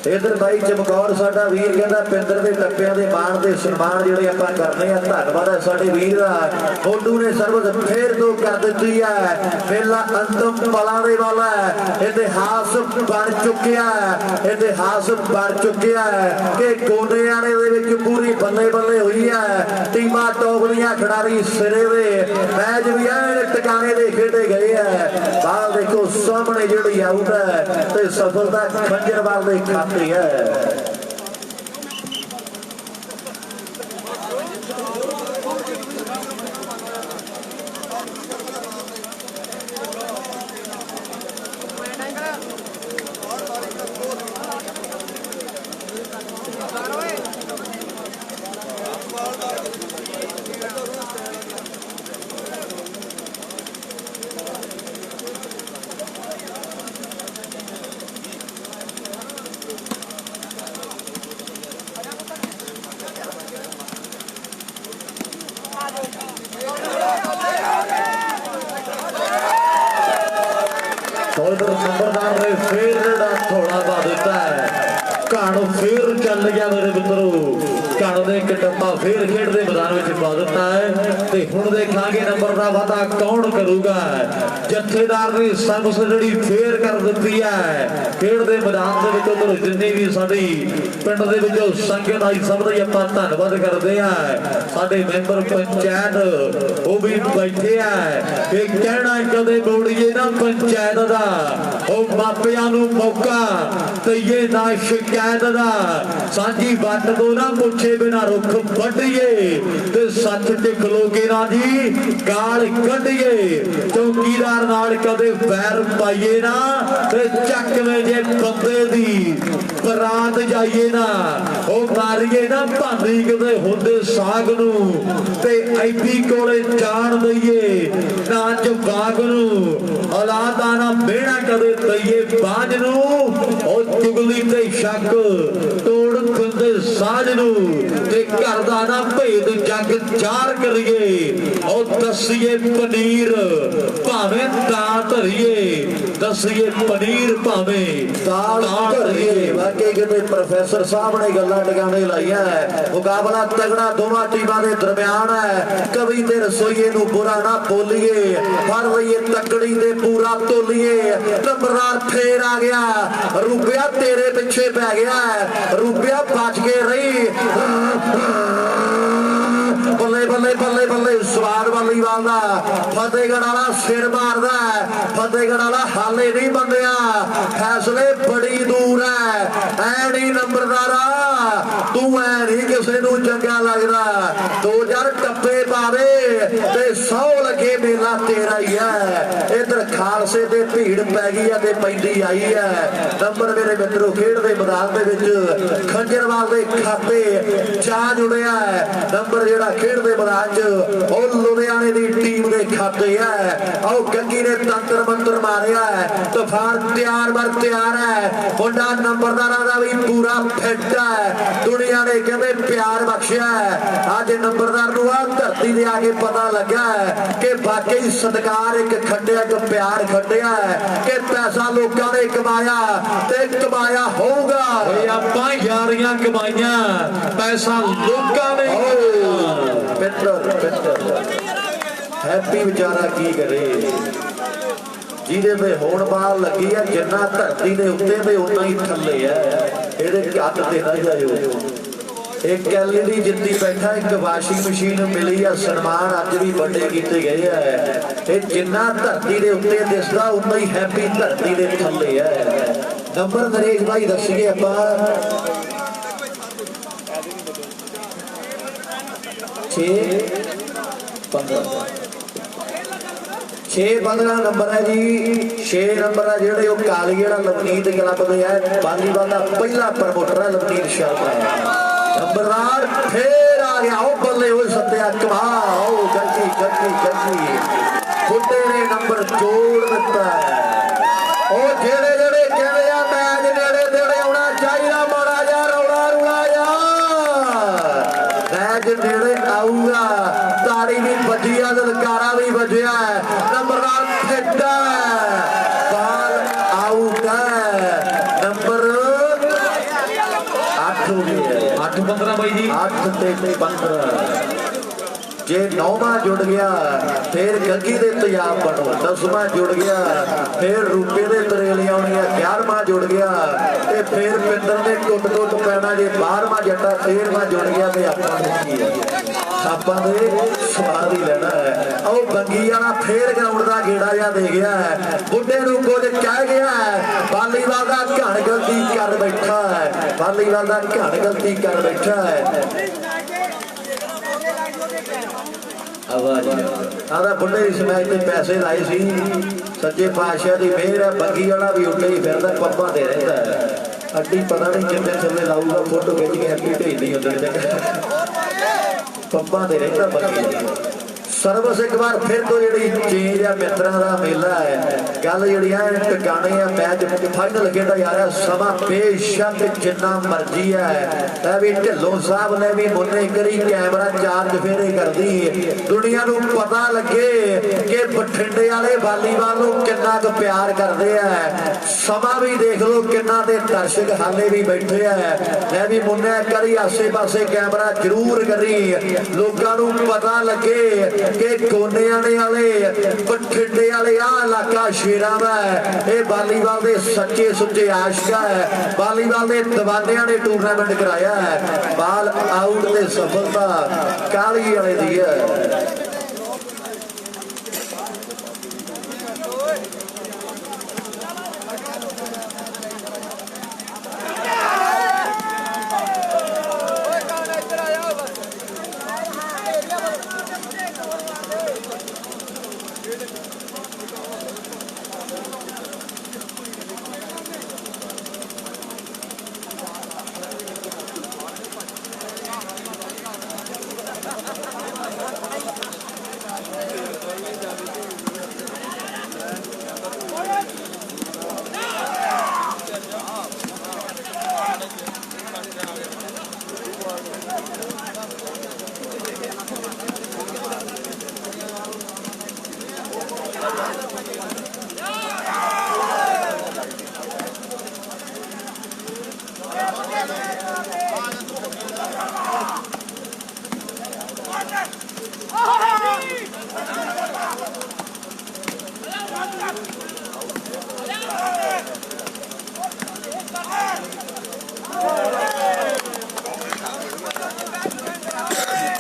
इधर भाई चमकौर साडा वीर कहता पिंदर के टप्पियां दे मान दे सन्मान जिहड़े आपां करने आ धन्नवाद है साडे वीर दा मोडू ने सर्वत फेर दो कर दित्ती है मेला अंतिम पलां दे वाला है इतिहास बन चुकिया है कि गोंडियाणे दे विच पूरी बल्ले बल्ले हुई है टीमां टॉप दीयां खिडारी सिरे दे मैच भी ऐन टिकाने दे खेडे गए है बाल देखो सामने जिहड़ी आउट है ते सफलता खंजरवाल दे खाते है उधर नंबरदार ने फिर थोड़ा पा दिता है। घाण फिर चल गया मेरे मित्रों, घाण ने एक टप्पा फिर खेड के मैदान में पा दिता है। ते हुण देखांगे नंबर का वादा कौन करूगा। जत्थेदार ने संग सजड़ी फेर कर दी है खेड के मैदान के उधर जिन्नी भी साडी पिंड दे विचों संगत आई सब दा आपां धन्नवाद करदे आ। साडे मैंबर पंचायत वो भी बैठे है। ये कहना कदे मोड़िए ना पंचायत दा, ओ मापियां नूं मौका ते ये ना शिकायत दा। सांझी वट तो ना पुछे बिना रुख वड्डिए ते सच ते खलोके ना जी गाल कढिए। चौकीदार नाल कदे पैर पाइए ना ते चकवे जे बंदे दी बरात जाइए ना, ओ मारिए ना भांडी कदे हुंदे साग नूं ते ऐपी कोले जान दईए ना जवाग नूं। औलादा ना बेड़ा कदे दईए बाज नूं, ओ चुगली ते शक तोड़ खुंदे साज नूं ते घर दा ना भेद जग जार करिए। ओ दसिए पनीर भावें दाल धरिए, दसिए पनीर भावें दाल धरिए। वाकई किते प्रोफेसर साहब ने गल्लां टकाने लाइया है। मुकाबला तगड़ा दोवां टीमां दे दरमियान है। कभी ते रसोईए नूं बुरा ना बोलीए, फड़ लईए तकड़ी ते पूरा तोलीए। नंबरदार फेर आ गया, रुपया तेरे पिछे पै गया है, रुपया बच के रही। बल्ले बल्ले बल्ले बल्ले स्वाद वाली वाला फतेहगढ़ वाला सिर मारदा है। फतेहगढ़ वाला हाले नहीं बंदिया, फैसले बड़ी दूर है। ऐ नहीं नंबरदारा तू ऐ नहीं किसी नूं चंगा लगदा। 2000 टप्पे पावे ते 100 लगे मेला तेरा ही है। इधर खालसे ते भीड़ पै गई है ते पैंदी आई है। नंबर मेरे मित्रों खेड दे मैदान दे विच खंजरवाल दे खाते जा जुड़िया है। नंबर जेड़ा खेड दे मैदान च ओ लुधियाने दी टीम दे खाते है। आओ गंगी ने तंत्र मंत्र मारिया है, तूफान तैयार बर तैयार है। मुंडा नंबरदारा दा भी पूरा फिट है। दुनिया ने कहते प्यार बख्शिया है। अज नंबरदार नूं आ धरती दे आके पता लगा है कि वाकई सत्कार एक खड्डिया एक प्यार खड्डिया है कि पैसा लोकां ने कमाया ते कमाया होगा। आपां यारियां कमाइयां पैसा लोकां ने। हैप्पी बेचारा की करे जिहदे ते होण बाल लगी है। जिन्ना धरती दे उत्ते ते उन्ना ही थल्ले है। इहदे हत्थ ते ना जाओ। एक एलईडी जित्ती बैठा, एक वाशिंग मशीन मिली है। सन्मान अज भी बड़े किए गए है। जिन्ना धरती दे उत्ते दिसदा उन्ना ही हैप्पी धरती दे थल्ले है। नंबर नरेश भाई दसीए आपां 6-15 नंबर है जी। 6 नंबर है जेडे वो काली जेड़ा लवनीत क्लब दे है। वालीबाल का पहला प्रमोटर है लवनीत शर्मा। नंबरदार फिर आ गया, ओ बल्ले हो सत्या कमाल गंजी गंजी गंजी बुड्ढे ने नंबर जोड़ दिता है। ओ जेड़े जेड़े कहते हैं मैच नेड़े नेड़े आना चाहिए, माड़ा जा रौला रुला जा मैच नेड़े आऊगा। ताड़ी भी बजी है, ललकारा भी बजिया है। नंबरदार फिट है, बाल आउट है। नंबर 8 हो गया, 8-15 भाई जी। 8 ते 15 जे 9वां जुड़ गया फिर गंगी दे तेजाब बनो। 10वां जुड़ गया फिर रूपे दे तरेली आउणी। 11वां जुड़ गया ते फिर पिंदर ने टुट टुट पैना। जे 12वां जट्टा 13वां जुड़ गया ते आपां दे स्वाद ही लेना है। आओ बंगी वाला फिर ग्राउंड का गेड़ा जा दे गया है। बुड्ढे नूं कुछ कह गया है। वालीबाल का घण गलती कर बैठा है। वालीबाल का घण गलती कर बैठा है। आधा बुढ़े इस मैच में पैसे लाए सी। सच्चे पातशाह की मेहर है। बंगी वाला भी उठे ही फिरदा पब्बा दे रहा है। अड्डी पता नहीं कितने थले लाऊगा, फोटो खिंच के हैप्पी भेज दी उधर पब्बा दे रहा बंगी। ਸਰਵਿਸ ਇੱਕ ਵਾਰ ਫਿਰ ਤੋਂ ਜਿਹੜੀ ਚੇਂਜ ਆ ਮਿੱਤਰਾਂ ਦਾ ਮੇਲਾ ਹੈ ਗੱਲ ਜਿਹੜੀ ਆ ਟਿਕਾਣੇ ਆ ਮੈਚ ਫਾਈਨਲ ਖੇਡਾ ਜਾ ਰਿਹਾ ਸਮਾਂ ਬੇਸ਼ੱਕ ਜਿੰਨਾ ਮਰਜ਼ੀ ਹੈ ਇਹ ਵੀ ਢਿੱਲੋਂ ਸਾਹਿਬ ਨੇ ਵੀ ਮੁੰਨੇ ਕਰੀ ਕੈਮਰਾ ਚਾਰਜ ਫੇਰੇ ਕਰਦੀ ਦੁਨੀਆ ਨੂੰ ਪਤਾ ਲੱਗੇ ਕਿ ਬਠਿੰਡੇ ਵਾਲੇ ਵਾਲੀਬਾਲ ਨੂੰ ਕਿੰਨਾ ਕੁ ਪਿਆਰ ਕਰਦੇ ਆ ਸਮਾਂ ਵੀ ਦੇਖ ਲਓ ਕਿੰਨਾ ਦੇ ਦਰਸ਼ਕ ਹਾਲੇ ਵੀ ਬੈਠੇ ਆ ਮੈਂ ਵੀ ਮੁੰਨੇ ਕਰੀ ਆਸੇ ਪਾਸੇ ਕੈਮਰਾ ਜ਼ਰੂਰ ਕਰੀ ਲੋਕਾਂ ਨੂੰ ਪਤਾ ਲੱਗੇ ਕਿ ਗੋਨਿਆਣੇ ਵਾਲੇ ਬਠਿੰਡੇ ਵਾਲੇ ਆ ਇਲਾਕਾ ਸ਼ੇਰਾਂ ਦਾ ਇਹ ਵਾਲੀਬਾਲ ਦੇ ਸੱਚੇ ਸੁੱਚੇ ਆਸ਼ਕ ਹੈ ਵਾਲੀਬਾਲ ਦੇ ਦੀਵਾਨਿਆਂ ਨੇ ਟੂਰਨਾਮੈਂਟ ਕਰਾਇਆ ਹੈ ਬਾਲ ਆਊਟ ਤੇ ਸਫਲਤਾ ਕਾਲੀ ਵਾਲੇ ਦੀ ਹੈ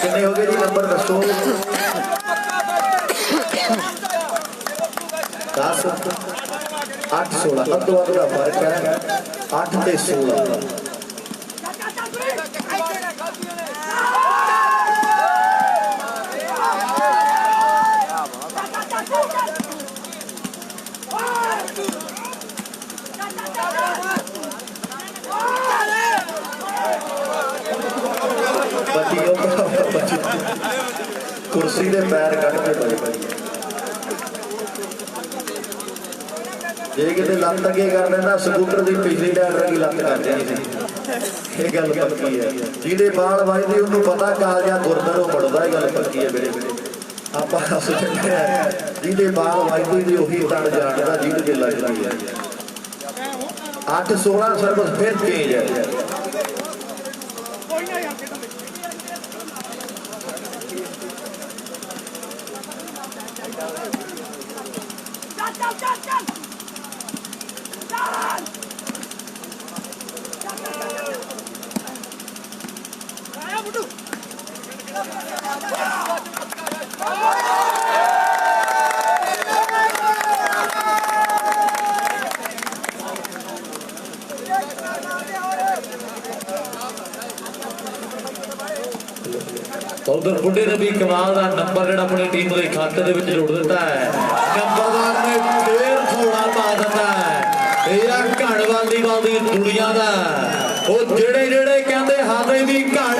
कितने हो गए जी नंबर दसो 10 8 16 अद्धो अद्ध का फर्क है 8 ते 16 कुर्सी दे पैर कट के पई जे किते लत्त अगे कर लेना स्कूटर की पिछली टायर की लत्त कर देनी ये गल पक्की है जिहदे बाल वजदे उन्होंने पता कालजा गुरदरों मुड़दा गल पक्की है मेरे आप हस लेंदे जिहदे बाल वजदे उही तड़ जानदा जिहदे ते लगदी है 8-16 सर्विस फिर चेंज है उधर बुढ़े ने भी कमाल का नंबर जो अपनी टीम के खाते जोड़ दिता है नंबरदार ने फिर थोड़ा पा दिता है यह घण वालीबाल की दुनिया का वो जेड़े जेड़े कहते हाले भी घण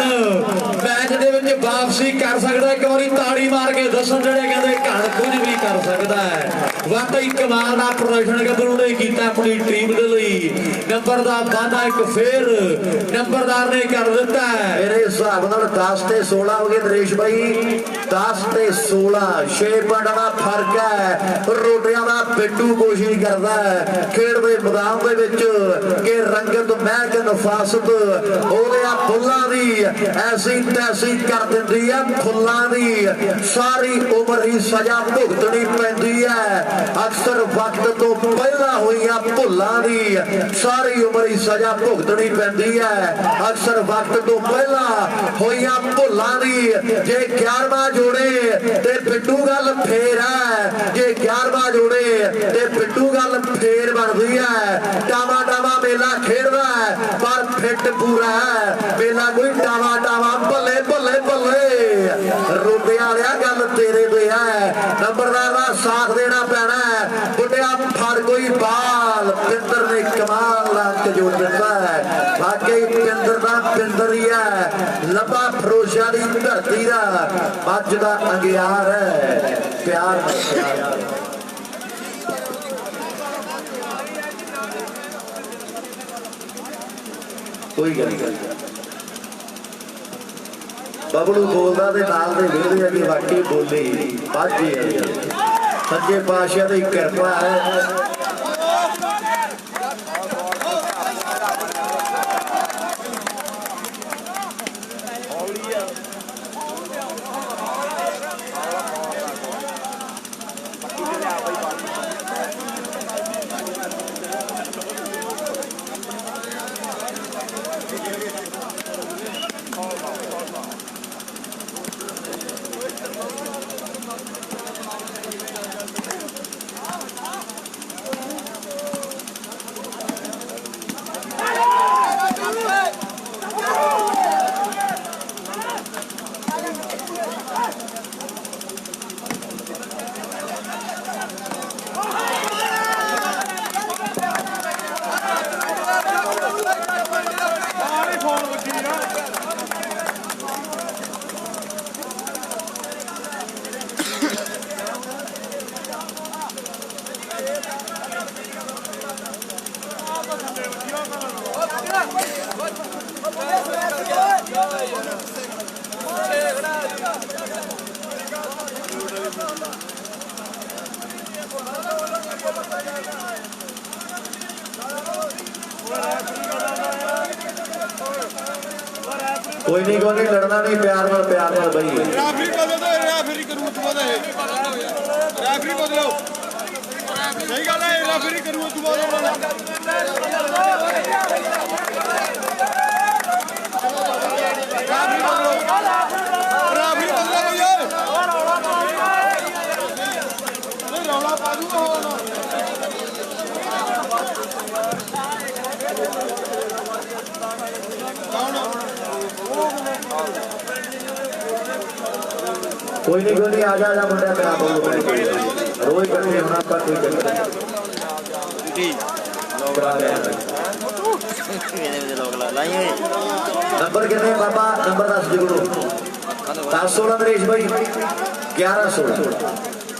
मैच के वापसी कर सकता है एक बार ताड़ी मार के दसन जेड़े कहते घण कुछ भी कर सकता है वाकई कमाल का प्रदर्शन गबरू ने किया अपनी टीम के लिए नंबर का वादा एक फिर नंबरदार ने कर दिता है मेरे हिसाब नाल 10 ते 16 हो गए नरेश भाई 10 ते 16 6 पॉइंट का फर्क है रोटियां का पिट्टू कोशिश करता है खेड के मैदान के रंगत महक नफासत फुल्लां दी ऐसी तैसी कर दिंदी है फुल्लां दी सारी उम्र ही सजा भुगतनी पैंदी है अक्सर वक्त तो पहला हुई भुल्लां दी सारी उम्र ही सजा भुगतनी पैंदी है अक्सर वक्त तो पहला हुई भुल्लां दी जे 11वां जोड़े ते पिट्टू गल फेर है जे 11वां जोड़े ते पिट्टू गल फेर बनदी है टावा टावा मेला खेड़दा है पर फिट पूरा है मेला कोई टावा टावा भले भले भले रोडे वालिया गल तेरे ते है नंबरदार का साथ देना पैना है बुढ़िया फड़ कोई बाल पिंदर ने कमाल अंक जोड़ दिता है वाकई पिंदर का पिंदर ही है लंबा फरोशा ਦੀ ਧਰਤੀ ਦਾ ਮੱਝ ਦਾ ਅੰਗਿਆਰ ਹੈ ਪਿਆਰ ਕੋਈ ਗੱਲ ਨਹੀਂ ਬਬਲੂ ਬੋਲਦਾ ਦੇ ਨਾਲ ਦੇ ਵੇਖਦੇ ਆ ਕਿ ਵਾਕਈ ਬੋਲੀ ਬਾਜੀ ਹੈ ਸੱਚੇ ਪਾਤਸ਼ਾਹ ਦੀ ਕਿਰਪਾ ਹੈ कोई नहीं लड़ना नहीं प्यार नाल भाई रेफरी बदल दो रेफरी करू तू बाद रेफरी बदलो सही गल है रेफरी करू तू बाद रेफरी बदलो भैया रौला पा दूंगा कोई नहीं आजा मुंडा मेरा बोलो रोज करते होना पर कोई नंबर कितने बाबा नंबर 10 जरूर 716 नरेश भाई 11 16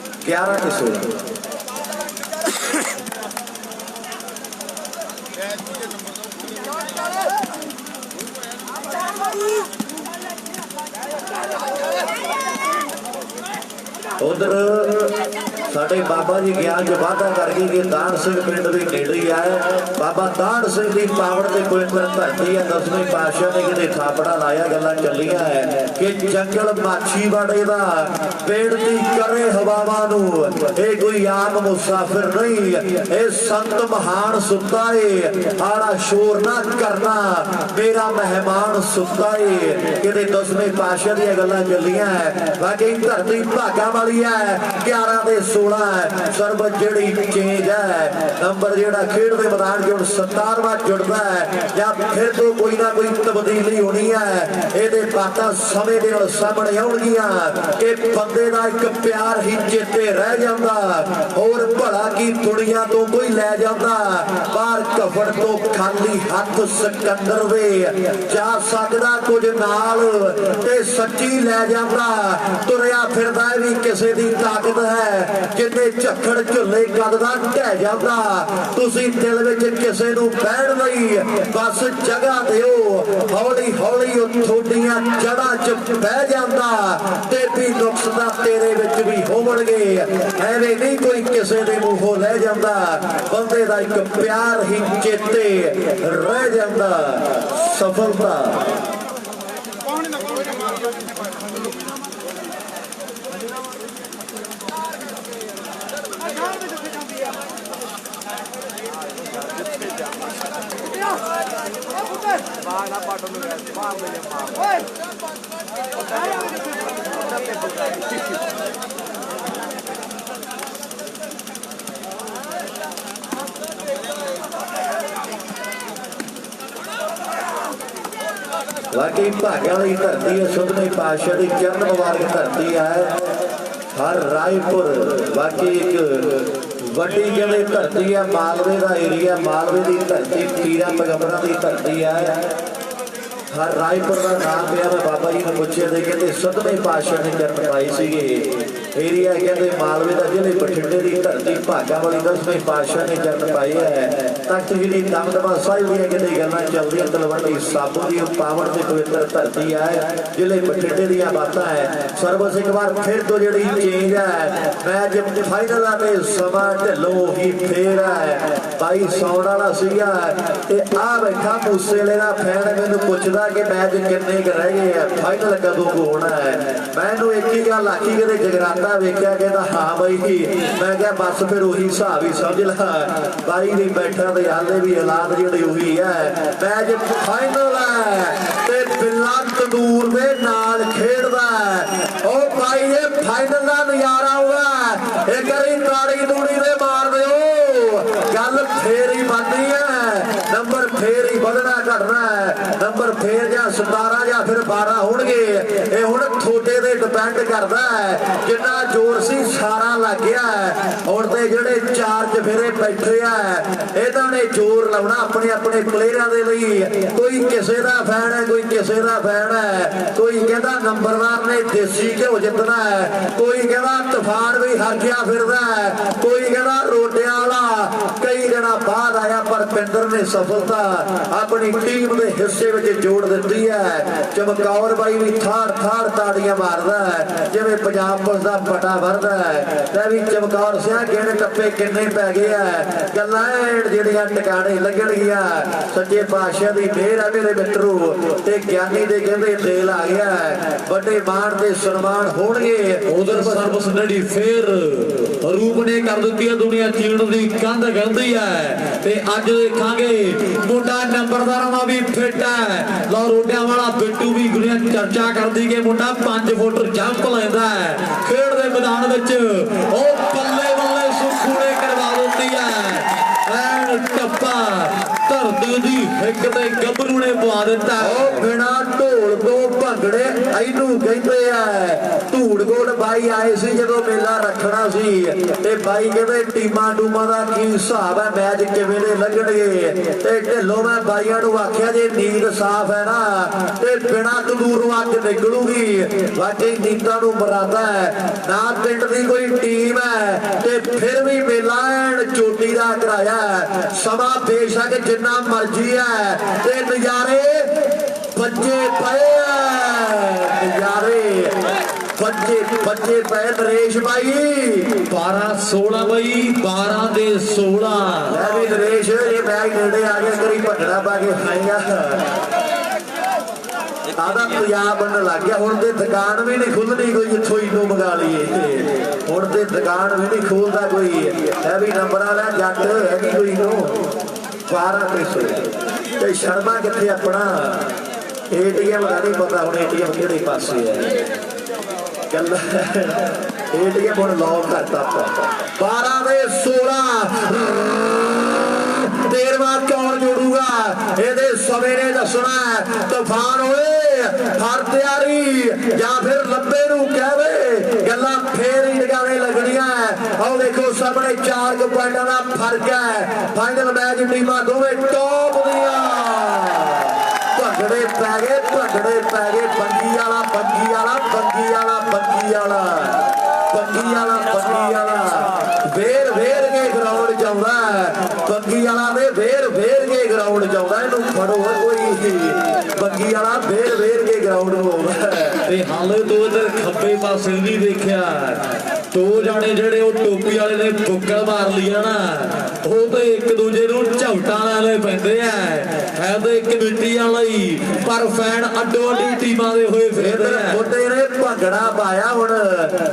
उधर साडे बाबा जी ज्ञान च वाधा करके कि दान सिंह पिंड के नेड़े ही आए बाबा दान सिंह की पावड़ से कोई धरती है 10वें पातशाह ने कि थापड़ा लाया गल्लां चलियां है कि जंगल माछीवाड़े का बेड़ती करे हवावां नूं ये कोई आम मुसाफिर नहीं ये संत महान सुता है आड़ा शोर ना करना मेरा मेहमान सुता है कि 10वें पातशाह दी गल्लां चलियां है बाकी धरती भागा वाली है 11 ते 16 है सर्व जेड़ी चेंज है नंबर जेड़ा खेड दे मैदान च 17वां जुड़दा है या फिर तो कोई ना कोई तब्दीली होनी है एदे बातां समय दे नाल सामने आउणगीਆਂ कि बंदे दा एक प्यार ही चेते रह जांदा और भला की दुनिया तो कोई ले जांदा बाहर कफड़ तो खाली हथ सिकंदर दे जा सकदा कुछ नाल ते सच्ची ले जांदा तुरिया फिरदा भी किसे दी ताकत है जिन्ने झक्खड़ झुले कददा ढह जांदा तुसी दिल विच किसे नूं बहण लई बस जगह दिओ हौली हौली थोड़ियां जड़ां च बह जांदा ते भी नुक्स दा तेरे विच भी होवणगे ऐवें नहीं कोई किसे दे मूंहों ले जांदा बंदे दा एक प्यार ही चेते रह जांदा सफलता वाकई भाग्य वाली धरती है 7वें पातशाह की चरण मुबारक धरती है हर रायपुर वाकई एक वड्डी कहते धरती है मालवे का एरिया मालवे की धरती पीरा पैगंबरां की धरती है हर रायपुर का नाम पिया मैं बाबा जी ने पूछे थे कहते 7वें पातशाह ने चरण पाए सीगे एरिया कहते मालवे का जिले बठिंडे की धरती भागा वाली 10वें पातशाह ने चरण पाए है तख्त श्री दमदमा साहिब दी कहते गल्लां चलदियां तलवंडी साबू की पावन ते पवित्र धरती है जिले बठिंडे दी बातां है सर्वस एक बार फिर तो जिहड़ी चेंज है मैच फाइनल ते समा ढिल्लों ही फेर है भाई सौण वाला सीगा ते आ बैठा मूसेले दा फैन मैनूं पुछदा कि मैच किन्ने क रह गए है फाइनल कदों को होना है मैनूं एक ही गल आखी कि जगराता वेख्या कहता हाँ बई मैं क्या बस फिर उही हिसाब ही समझ ला भाई भी बैठा ते हाले भी हालात जिहड़ी उही है मैच फाइनल है ते बिल्ला तंदूर दे नाल खेडदा है ओ भाई ये फाइनल दा नजारा होगा एक बारी ताड़ी तूड़ी दे मार दिओ गल फेर ही बनदी है नंबर फेर ही बढ़ना घटना है नंबर फेर ਜਾਂ 17 ਜਾਂ ਫਿਰ 12 ਹੋਣਗੇ ਇਹ ਹੁਣ ਥੋੜੇ ਤੇ ਡਿਪੈਂਡ ਕਰਦਾ ਹੈ ਜਿੰਨਾ ਜ਼ੋਰ ਸੀ ਸਾਰਾ ਲੱਗ ਗਿਆ ਹੁਣ ਤੇ ਜਿਹੜੇ ਚਾਰ ਚਫੇਰੇ ਬੈਠੇ ਆ ਇਹਨਾਂ ਨੇ ਜ਼ੋਰ ਲਾਉਣਾ ਆਪਣੇ ਆਪਣੇ ਪਲੇਅਰਾਂ ਦੇ ਲਈ ਕੋਈ ਕਿਸੇ ਦਾ ਫੈਨ ਹੈ ਕੋਈ ਕਿਸੇ ਦਾ ਫੈਨ ਹੈ ਕੋਈ ਕਹਿੰਦਾ ਨੰਬਰਦਾਰ ਨੇ ਦੇਸੀ ਘਿਓ ਜਿੱਤਣਾ ਹੈ ਕੋਈ ਕਹਿੰਦਾ ਤੂਫਾਨ ਵੀ ਹਰ ਗਿਆ ਫਿਰਦਾ ਹੈ ਕੋਈ ਕਹਿੰਦਾ ਰੋਟਿਆਂ ਵਾਲਾ ਕਈ ਜਣਾ ਬਾਅਦ ਆਇਆ ਪਰ ਪਿੰਦਰ ਨੇ ਸਫਲਤਾ ਆਪਣੀ ਟੀਮ ਦੇ ਹਿੱਸੇ ਵਿੱਚ ਜੋੜ ਦਿੱਤੀ ਹੈ ਚਮਕੌਰ ਬਾਈ ਵੀ ਥਾੜ ਥਾੜ ਤਾੜੀਆਂ ਮਾਰਦਾ ਹੈ ਜਿਵੇਂ ਪੰਜਾਬ ਪੁਲਿਸ ਦਾ ਪਟਾ ਵਰਦਾ ਹੈ ਤੇ ਵੀ ਚਮਕੌਰ ਸਿਆ ਗਿਣ ਟੱਪੇ ਕਿੰਨੇ ਪੈ ਗਏ ਆ ਗੱਲਾਂ ਜਿਹੜੀਆਂ ਟਿਕਾਣੇ ਲੱਗਣਗੀਆਂ ਸੱਚੇ ਪਾਤਸ਼ਾਹ ਦੀ ਮਿਹਰ ਹੈ ਮੇਰੇ ਮਿੱਤਰੋ ਤੇ ਗਿਆਨੀ ਦੇ ਕਹਿੰਦੇ ਤੇਲ ਆ ਗਿਆ ਵੱਡੇ ਮਾਣ ਤੇ ਸਨਮਾਨ ਹੋਣਗੇ ਉਧਰ ਸਰਵਿਸ ਨੜੀ ਫੇਰ ਰੂਪ ਨੇ ਕਰ ਦਿੱਤੀ ਹੈ ਦੁਨੀਆ ਚੀਣ ਦੀ ਕੰਧ ਕਹਿੰਦੀ ਹੈ ਤੇ ਅੱਜ ਦੇਖਾਂਗੇ ਮੁੰਡਾ ਨੰਬਰਦਾਰਾਂ ਦਾ ਵੀ ਫਿੱਟ ਹੈ ਲਓ ਰੋਡਿਆਂ ਵਾਲਾ ਬਿੱਟੂ ਵੀ ਗੁਰੀਆਂ ਚਰਚਾ ਕਰਦੀ ਕਿ ਮੁੰਡਾ 5 ਫੁੱਟ ਜੰਪ ਲੈਂਦਾ ਹੈ ਖੇਡ ਦੇ ਮੈਦਾਨ ਵਿੱਚ ਉਹ ਬੱਲੇ ਬੱਲੇ ਸੁਖੂ ਨੇ ਕਰਵਾ ਦਿੱਤੀ ਹੈ ਐਨ ਟੱਪਾ ਧਰਤੀ ਦੀ ਹਿੱਕ ਤੇ ਗੱਭਰੂ ਨੇ ਪਵਾ ਦਿੱਤਾ ਉਹ ਬਿਨਾ ਢੋਲ ਤੋਂ ਭੰਗੜੇ ਇਹਨੂੰ ਕਹਿੰਦੇ ਆ ਧੂੜਕੋਟ ਬਾਈ ਆਏ ਸੀ ਜਦੋਂ ਮੇਲਾ ਰੱਖਣਾ ਸੀ ਤੇ ਬਾਈ ਕਹਿੰਦੇ ਟੀਮਾਂ ਟੂਮਾਂ ਦਾ ਕੀ ਹਿਸਾਬ ਹੈ ਮੈਚ ਕਿਵੇਂ ਦੇ ਲੱਗਣਗੇ ਤੇ ਢਿੱਲੋਂ ਮੈਂ ਬਾਈਆਂ ਨੂੰ ਆਖਿਆ ਜੇ ਨੀਂਦ ਸਾਫ਼ ਹੈ ਨਾ ਤੇ ਬਿਨਾ ਤੰਦੂਰ ਨੂੰ ਅੱਗ ਨਿਕਲੂਗੀ ਵਾਕਈ ਨੀਂਦਾਂ ਨੂੰ ਮਰਾਦਾ ਹੈ ਨਾ ਪਿੰਡ ਦੀ ਕੋਈ ਟੀਮ ਹੈ ਤੇ ਫਿਰ ਵੀ ਮੇਲਾ ਐਨ ਚੋਟੀ ਦਾ ਕਰਾਇਆ ਸਮਾਂ ਬੇਸ਼ੱਕ ਜਿੰਨਾ ਮਰਜ਼ੀ ਹੈ ਤੇ ਨਜ਼ਾਰੇ ਬੱਚੇ ਪਏ ਨਜ਼ਾਰੇ ਬੱਚੇ ਪਏ ਨਰੇਸ਼ ਬਾਈ 12-16 ਬਈ 12 ਦੇ 16 ਲੈ ਵੀ ਨਰੇਸ਼ ਇਹ ਮੈਚ ਨੇੜੇ ਆ ਗਿਆ ਕਰੀ ਭੰਗੜਾ ਪਾ ਕੇ ਖਾਏਗਾ ਆਦਾ ਪੰਜਾਬ ਬਣਨ ਲੱਗ ਗਿਆ ਹੁਣ ਤੇ ਦੁਕਾਨ ਵੀ ਨਹੀਂ ਖੁੱਲਣੀ ਕੋਈ ਇੱਥੋਂ ਹੀ ਨੂੰ ਮੰਗਾ ਲਈਏ ਹੁਣ ਤੇ ਦੁਕਾਨ ਵੀ ਨਹੀਂ ਖੋਲਦਾ ਕੋਈ ਇਹ ਵੀ ਨੰਬਰ ਵਾਲਾ ਜੱਟ ਹੈਗੀ ਕੋਈ ਨੂੰ 12 ਤੇ ਸ਼ਰਮਾ ਕਿੱਥੇ ਆਪਣਾ ਏਟੀਐਮ ਦਾ ਨਹੀਂ ਪਤਾ ਹੁਣ ਏਟੀਐਮ ਕਿਹੜੇ ਪਾਸੇ ਹੈ ਗੱਲ ਏਟੀਐਮ ਹੁਣ ਲੌਕ ਕਰਤਾ 12 ਦੇ 16 13ਵਾਂ ਕੌਣ ਜੋੜੂਗਾ ਇਹਦੇ ਸਮੇਂ ਨੇ ਦੱਸਣਾ ਤੂਫਾਨ ਹੋਏ ਹਰ ਤਿਆਰੀ ਜਾਂ ਫਿਰ ਲੱਭੇ ਨੂੰ ਕਹਵੇ ਗੱਲਾਂ ਫੇਰ ਹੀ ਨਿਗਾਰੇ ਲੱਗਣੀਆਂ ਆਓ ਦੇਖੋ ਸਾਹਮਣੇ 4 ਪੁਆਇੰਟਾਂ ਦਾ ਫਰਕ ਹੈ ਫਾਈਨਲ ਮੈਚ ਟੀਮਾਂ ਦੋਵੇਂ ਟੌਪ ਦੀਆਂ ਭੰਗੜੇ ਪੈ ਗਏ ਬੰਗੀ ਵਾਲਾ ਵੇਰ ਕੇ ਗਰਾਊਂਡ ਚਾਉਂਦਾ ਬੰਗੀ ਵਾਲਾ ਦੇ ਵੇਰ ਕੇ ਗਰਾਊਂਡ ਚਾਉਂਦਾ ਇਹਨੂੰ ਫੜੋ ਕੋਈ ਬੰਗੀ ਵਾਲਾ ਵੇਰ ਕੇ ਗਰਾਊਂਡ ਹੋਊਗਾ ਤੇ ਹਾਲੇ ਤੋਂ ਇਧਰ ਖੱਬੇ ਪਾਸੇ ਨਹੀਂ ਦੇਖਿਆ ਦੋ ਜਾਣੇ ਜਿਹੜੇ ਉਹ ਟੋਪੀ ਵਾਲੇ ਨੇ ਬੁੱਕਲ ਮਾਰ ਲਿਆ ਨਾ ਉਹ ਤੇ ਇੱਕ ਦੂਜੇ ਨੂੰ ਝੌਟਾਂ ਵਾਲੇ ਪੈਂਦੇ ਆ ਹੈ ਤੇ ਕਮੇਟੀ ਵਾਲੀ ਪਰ ਫੈਨ ਅੱਡੋ ਅੱਡੀ ਟੀਮਾਂ ਦੇ ਹੋਏ ਫਿਰਦੇ ਆ ਮੁੰਡੇ ਨੇ ਭੰਗੜਾ ਪਾਇਆ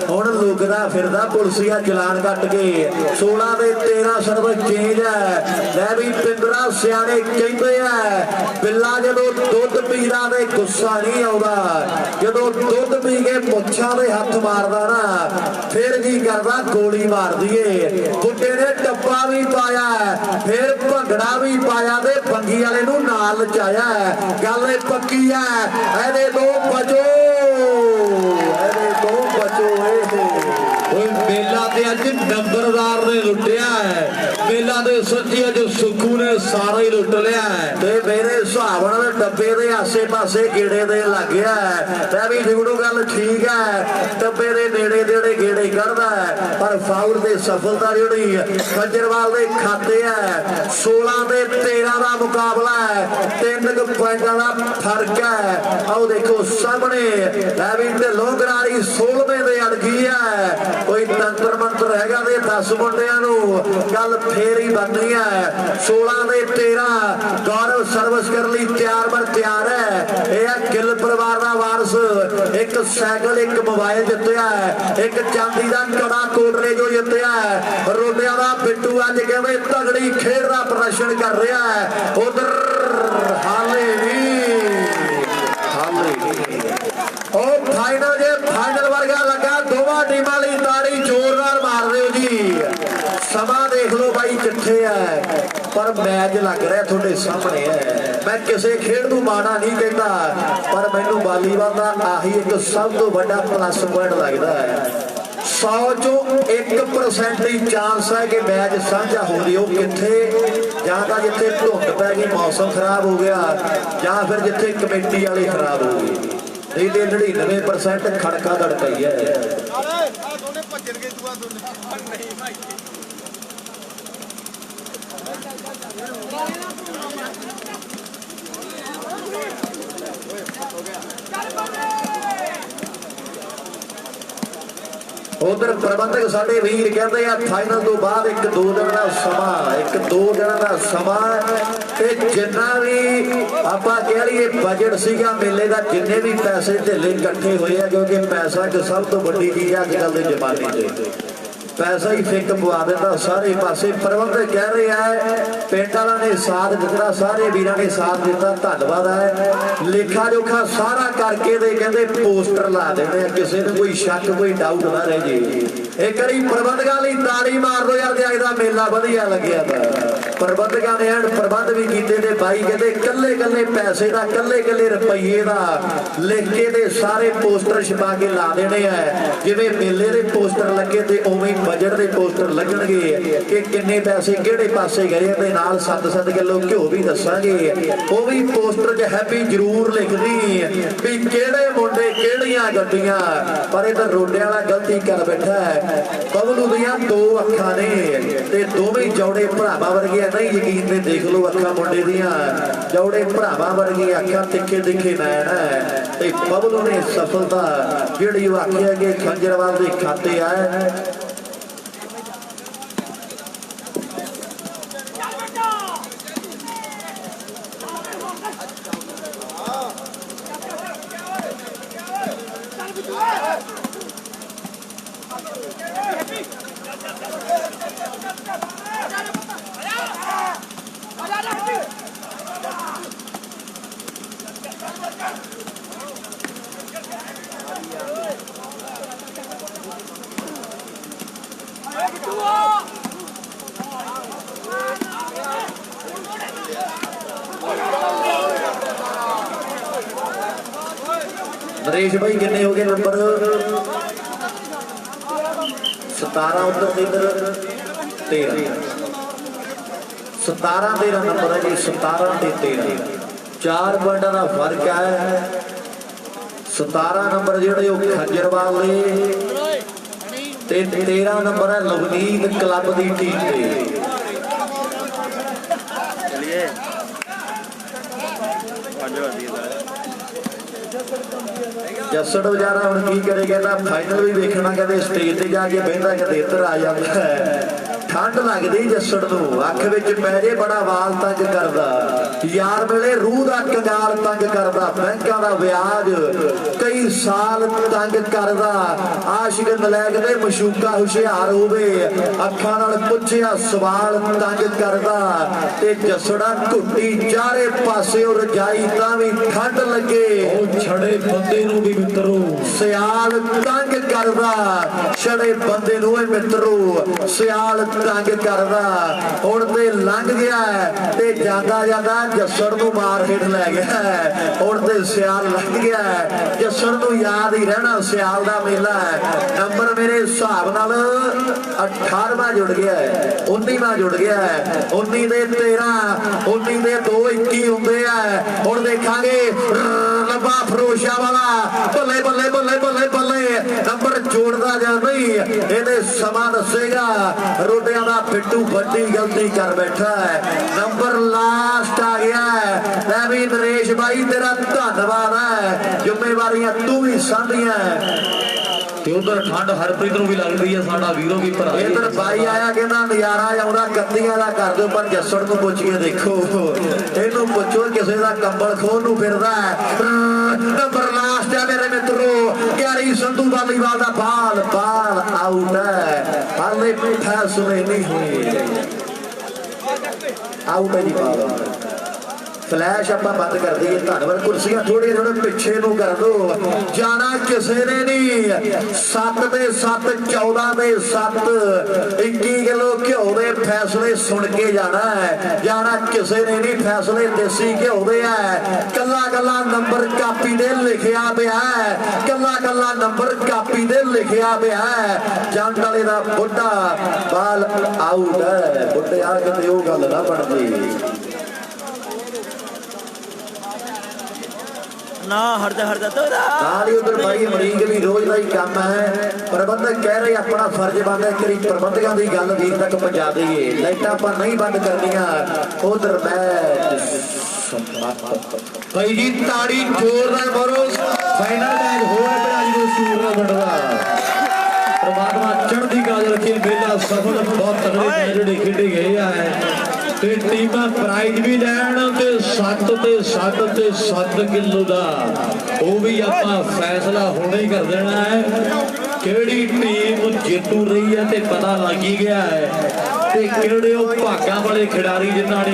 ਹੁਣ ਲੁਕਦਾ ਫਿਰਦਾ ਪੁਲਸੀਆ ਚਲਾਨ ਕੱਟ ਕੇ 16 ਦੇ 13 ਸਰਵ ਚੇਂਜ ਹੈ ਲੈ ਵੀ ਪਿੰਦਰਾ ਸਿਆਣੇ ਕਹਿੰਦੇ ਆ ਬਿੱਲਾ ਜਦੋਂ ਦੁੱਧ ਪੀਦਾ ਤੇ ਗੁੱਸਾ ਨਹੀਂ ਆਉਂਦਾ ਜਦੋਂ ਦੁੱਧ ਪੀ ਕੇ ਮੁੱਛਾਂ ਦੇ ਹੱਥ ਮਾਰਦਾ ਨਾ ਫਿਰ ਕੀ ਕਰਦਾ ਗੋਲੀ ਮਾਰ ਦਈਏ ਬੁੱਢੇ ਨੇ ਟੱਪਾ ਵੀ ਪਾਇਆ ਫਿਰ ਭੰਗੜਾ ਵੀ ਪਾਇਆ ਤੇ ਬੰਗੀ ਵਾਲੇ ਨੂੰ ਨਾਲ ਨਚਾਇਆ ਗੱਲ ਇਹ ਪੱਕੀ ਹੈ ਇਹਦੇ ਤੋਂ ਬਚੋ ਮੇਲਾ ਤੇ ਅੱਜ ਨੰਬਰਦਾਰ ਨੇ ਲੁੱਟਿਆ ਮੇਲਾ ਦੇ ਸੱਚੀ ਅੱਜ ਸੁੱਖੂ ਨੇ ਸਾਰਾ ਹੀ ਲੁੱਟ ਲਿਆ ਤੇ ਮੇਰੇ ਹਿਸਾਬ ਨਾਲ डब्बे दे आसे पासे गेड़े दे लग गया मैं भी जुगड़ू गल ठीक है डब्बे दे नेड़े नेड़े गेड़े करदा है पर फाउल दे सफलता जिहड़ी खंजरवाल दे खाते है 16 ते 13 का मुकाबला है 3 पॉइंटां दा फर्क है आओ देखो सामने रवि ढिल्लों गरारी 16वें दे अड़ गई है कोई तंत्र मंत्र हैगा ते 10 मुंडियां नूं गल फेर ही बननी है 16 ते 13 गौरव सर्विस कर ली तैयार बर तैयार है यह गिल परिवार का वारस एक साइकिल एक मोबाइल जितया है एक चांदी का कड़ा कोटरे जो जितया है रोडिया का बिट्टू अज कहते तगड़ी खेड का प्रदर्शन कर रहा है उधर हाले भी फाइनल जे फाइनल वर्गा लगा दोवां टीमां लई ताड़ी जोरदार मार दिओ जी समा देख लो भाई किथे है पर मैच लग रहा थोड़े सामने है मैं किसी खेड नूं माड़ा नहीं कहता पर मैनू वालीबाल का आही एक सब तो बड़ा प्लस पॉइंट लगता है 100 चों 1% ही चांस है कि मैच साझा हो रही हो किथे जां तां जिथे धुंध पै गई मौसम खराब हो गया जां फिर जिथे कमेटी वाले खराब हो गए नहीं तो 99% खड़का दड़का ही है उधर प्रबंधक साडे वीर कहते हैं फाइनल तो बाद 1-2 दिन का समा 1-2 दिन का समा जिन्ना भी आप कह लीए बजट सीगा मेले का जिन्ने भी पैसे ढिले इकट्ठे हुए हैं क्योंकि पैसा एक सब तो बड़ी चीज है अजकल के जमाने से पैसा ही फिक पवा देता सारे पासे प्रबंधक कह रहे हैं पिंड वाला ने साथ दिता सारे वीरों ने साथ दिता धन्यवाद है लेखा जोखा सारा करके दे कहते पोस्टर ला देने किसी ने कोई शक कोई डाउट ना रह जी एक बारी प्रबंधकों लिए ताड़ी मार दो यार अज का मेला वधिया लग्या था प्रबंधकों ने एंड प्रबंध भी किए बाई कहते कल्ले कल्ले पैसे का कल्ले कल्ले रुपये का लिख के दे सारे पोस्टर छपा के ला देने हैं जिवें मेले के पोस्टर लगे तो उवें बजट के पोस्टर लगणगे कि किन्ने पैसे किहड़े पासे गए ते नाल 7-7 किलो घिओ भी दसांगे वो भी पोस्टर च हैप्पी जरूर लिख दी भी किहड़े मुंडे किहड़ियां गड्डियां पर इधर रोडे वाला गलती कर बैठा है बबलू दियां 2 अखां ने ते दोवें जौड़े भरावां वर्गे नहीं यकीन ते देख लो अखां मुंडे दियां जौड़े भरावां वर्गे अखां तिखे तिखे नैन है ते बबलू ने सफलता जिहड़ी वो आखिया कि खंजरवाल दे खाते आए नरेश भाई किन्ने हो गए नंबर 17 उधर इधर 13 17-13 नंबर है जी 17-13 4 पॉइंटा का फर्क है 17 नंबर जो खंजरवाल ने 13 नंबर है लवनीत क्लब की टीम के जसड़ बेचारा हम की करे कहता फाइनल भी देखना कहते स्टेज से जाके बहता कहते इधर आ जाता है ठंड लगती जसड़ नूं अख विच पै जे बड़ा वाल तंग करदा यार मिले रूह का कंगाल तंग करदा बैंकां दा ब्याज कई साल तंग करदा आशिक नलैक दे मशूका हुशियार होवे अखां नाल पुछिया सवाल तंग करदा ते जसड़ा घुट्टी चारे पासे रजाई तां भी ठंड लगे छड़े बंदे नूं भी मित्रो सियाल तंग करदा छड़े बंदे नूं मित्रो सियाल ਤੰਗ ਕਰਦਾ ਹੁਣ ਤੇ ਲੰਘ ਗਿਆ ਤੇ ਜਾਂਦਾ ਜਾਂਦਾ ਜੱਸੜ ਨੂੰ ਮਾਰ ਹੇਠ ਲੈ ਗਿਆ ਹੁਣ ਤੇ ਸਿਆਲ ਲੰਘ ਗਿਆ ਜੱਸੜ ਨੂੰ ਯਾਦ ਹੀ ਰਹਿਣਾ ਸਿਆਲ ਦਾ ਮੇਲਾ ਨੰਬਰ ਮੇਰੇ ਹਿਸਾਬ ਨਾਲ 18ਵਾਂ ਜੁੜ ਗਿਆ 19ਵਾਂ ਜੁੜ ਗਿਆ 19 ਦੇ 13 19 ਦੇ 2 21 ਹੁੰਦੇ ਆ ਹੁਣ ਦੇਖਾਂਗੇ ਲੱਭਾ ਫਰੋਸ਼ਾ ਵਾਲਾ ਬੱਲੇ ਬੱਲੇ ਬੱਲੇ ਬੱਲੇ ਬੱਲੇ ਨੰਬਰ ਜੋੜਦਾ ਜਾਂ ਨਹੀਂ ਇਹਦੇ ਸਮਾਂ ਦੱਸੇਗਾ ਰੋਡਿਆਂ ਦਾ ਪਿੱਟੂ ਵੱਡੀ ਗਲਤੀ ਕਰ ਬੈਠਾ ਨੰਬਰ ਲਾਸਟ ਆ ਗਿਆ ਲੈ ਵੀ ਨਰੇਸ਼ ਬਾਈ ਤੇਰਾ ਧੰਨਵਾਦ ਹੈ ਜ਼ਿੰਮੇਵਾਰੀਆਂ ਤੂੰ ਵੀ ਸਾਂਭੀਆਂ ਤੇ ਉਧਰ ਠੰਡ ਹਰਪ੍ਰੀਤ ਨੂੰ ਵੀ ਲੱਗਦੀ ਹੈ ਸਾਡਾ ਵੀਰੋ ਵੀ ਭਰਾ ਇਧਰ ਬਾਈ ਆਇਆ ਕਹਿੰਦਾ ਨਜ਼ਾਰਾ ਆਉਂਦਾ ਕੱਤੀਆਂ ਦਾ ਕਰ ਦਿਓ ਪਰ ਜੱਸੜ ਨੂੰ ਪੁੱਛ ਕੇ ਦੇਖੋ ਇਹਨੂੰ ਪੁੱਛੋ ਕਿਸੇ ਦਾ ਕੰਬਲ ਖੋਲ ਨੂੰ ਫਿਰਦਾ ਨੰਬਰ ਲਾਸਟ ਆ ਮੇਰੇ ਮਿੱਤਰੋ ਗਿਆਰੀ ਸੰਧੂ ਵਾਲੀਵਾਲ ਦਾ ਬਾਲ ਬਾਲ ਆਊਟ ਹੈ ਹਾਲੇ ਫੈਸਲੇ ਨਹੀਂ ਹੋਏ ਆਊਟ ਹੈ ਜੀ ਬਾਲ ਫਲੈਸ਼ ਆਪਾਂ ਬੰਦ ਕਰ ਦਈਏ ਧੰਨਵਾਦ ਕੁਰਸੀਆਂ ਥੋੜੇ ਪਿੱਛੇ ਨੂੰ ਕਰ ਦੋ ਜਾਣਾ ਕਿਸੇ ਨੇ ਨਹੀਂ 7 ਦੇ 7 14 ਦੇ 7 21 ਕਿਲੋ ਘਿਓ ਦੇ ਫੈਸਲੇ ਸੁਣ ਕੇ ਜਾਣਾ ਕਿਸੇ ਨੇ ਨਹੀਂ ਫੈਸਲੇ ਦੇਸੀ ਘਿਓ ਦੇ ਆ ਕੱਲਾ ਕੱਲਾ ਨੰਬਰ ਕਾਪੀ ਦੇ ਲਿਖਿਆ ਪਿਆ ਕੱਲਾ ਕੱਲਾ ਨੰਬਰ ਕਾਪੀ ਦੇ ਲਿਖਿਆ ਪਿਆ ਜੰਡ ਵਾਲੇ ਦਾ ਬੁੱਢਾ ਬਾਲ ਆਊਟ ਹੈ ਬੁੱਢੇ ਆ ਕਿਤੇ ਉਹ ਗੱਲ ਨਾ ਬਣਦੀ ਨਾ ਹਰਦਾ ਤੋਰਾ ਨਾਲ ਹੀ ਉਧਰ ਬਾਈ ਅਮਰੀਕ ਵੀ ਰੋਜ਼ ਦਾ ਹੀ ਕੰਮ ਹੈ ਪ੍ਰਬੰਧਕ ਕਹਿ ਰਹੇ ਆਪਣਾ ਫਰਜ਼ ਬਣਦਾ ਇੱਕ ਵਾਰੀ ਪ੍ਰਬੰਧਕਾਂ ਦੀ ਗੱਲ ਵੀਰ ਤੱਕ ਪਹੁੰਚਾ ਦਈਏ ਲਾਈਟਾਂ ਆਪਾਂ ਨਹੀਂ ਬੰਦ ਕਰਨੀਆਂ ਉਧਰ ਮੈਚ ਭਾਈ ਜੀ ਤਾੜੀ ਜ਼ੋਰਦਾਰ ਮਾਰੋ ਫਾਈਨਲ ਮੈਚ ਹੋ ਰਿਹਾ ਪਿਆ ਜੀ ਸੂਰ ਦਾ ਬੜਵਾ ਪਰਮਾਤਮਾ ਚੜ੍ਹਦੀ ਕਲਾ ਰੱਖੇ ਮੇਲਾ ਸਫਲ ਬਹੁਤ ਤਗੜੇ ਮੈਚ ਜਿਹੜੇ ਖੇਡੇ ਗਏ ਆ ਤੇ ਟੀਮਾਂ ਪ੍ਰਾਈਜ਼ ਵੀ ਲੈਣ ਤੇ 7 ਕਿਲੋ ਦਾ ਉਹ ਵੀ ਆਪਾਂ ਫੈਸਲਾ ਹੁਣੇ ਹੀ ਕਰ ਦੇਣਾ ਹੈ ਕਿਹੜੀ ਟੀਮ ਜੇਤੂ ਰਹੀ ਹੈ ਤੇ ਪਤਾ ਲੱਗ ਹੀ ਗਿਆ ਹੈ ਤੇ ਕਿਹੜੇ ਉਹ ਭਾਗਾਂ ਵਾਲੇ ਖਿਡਾਰੀ ਜਿਨ੍ਹਾਂ ਨੇ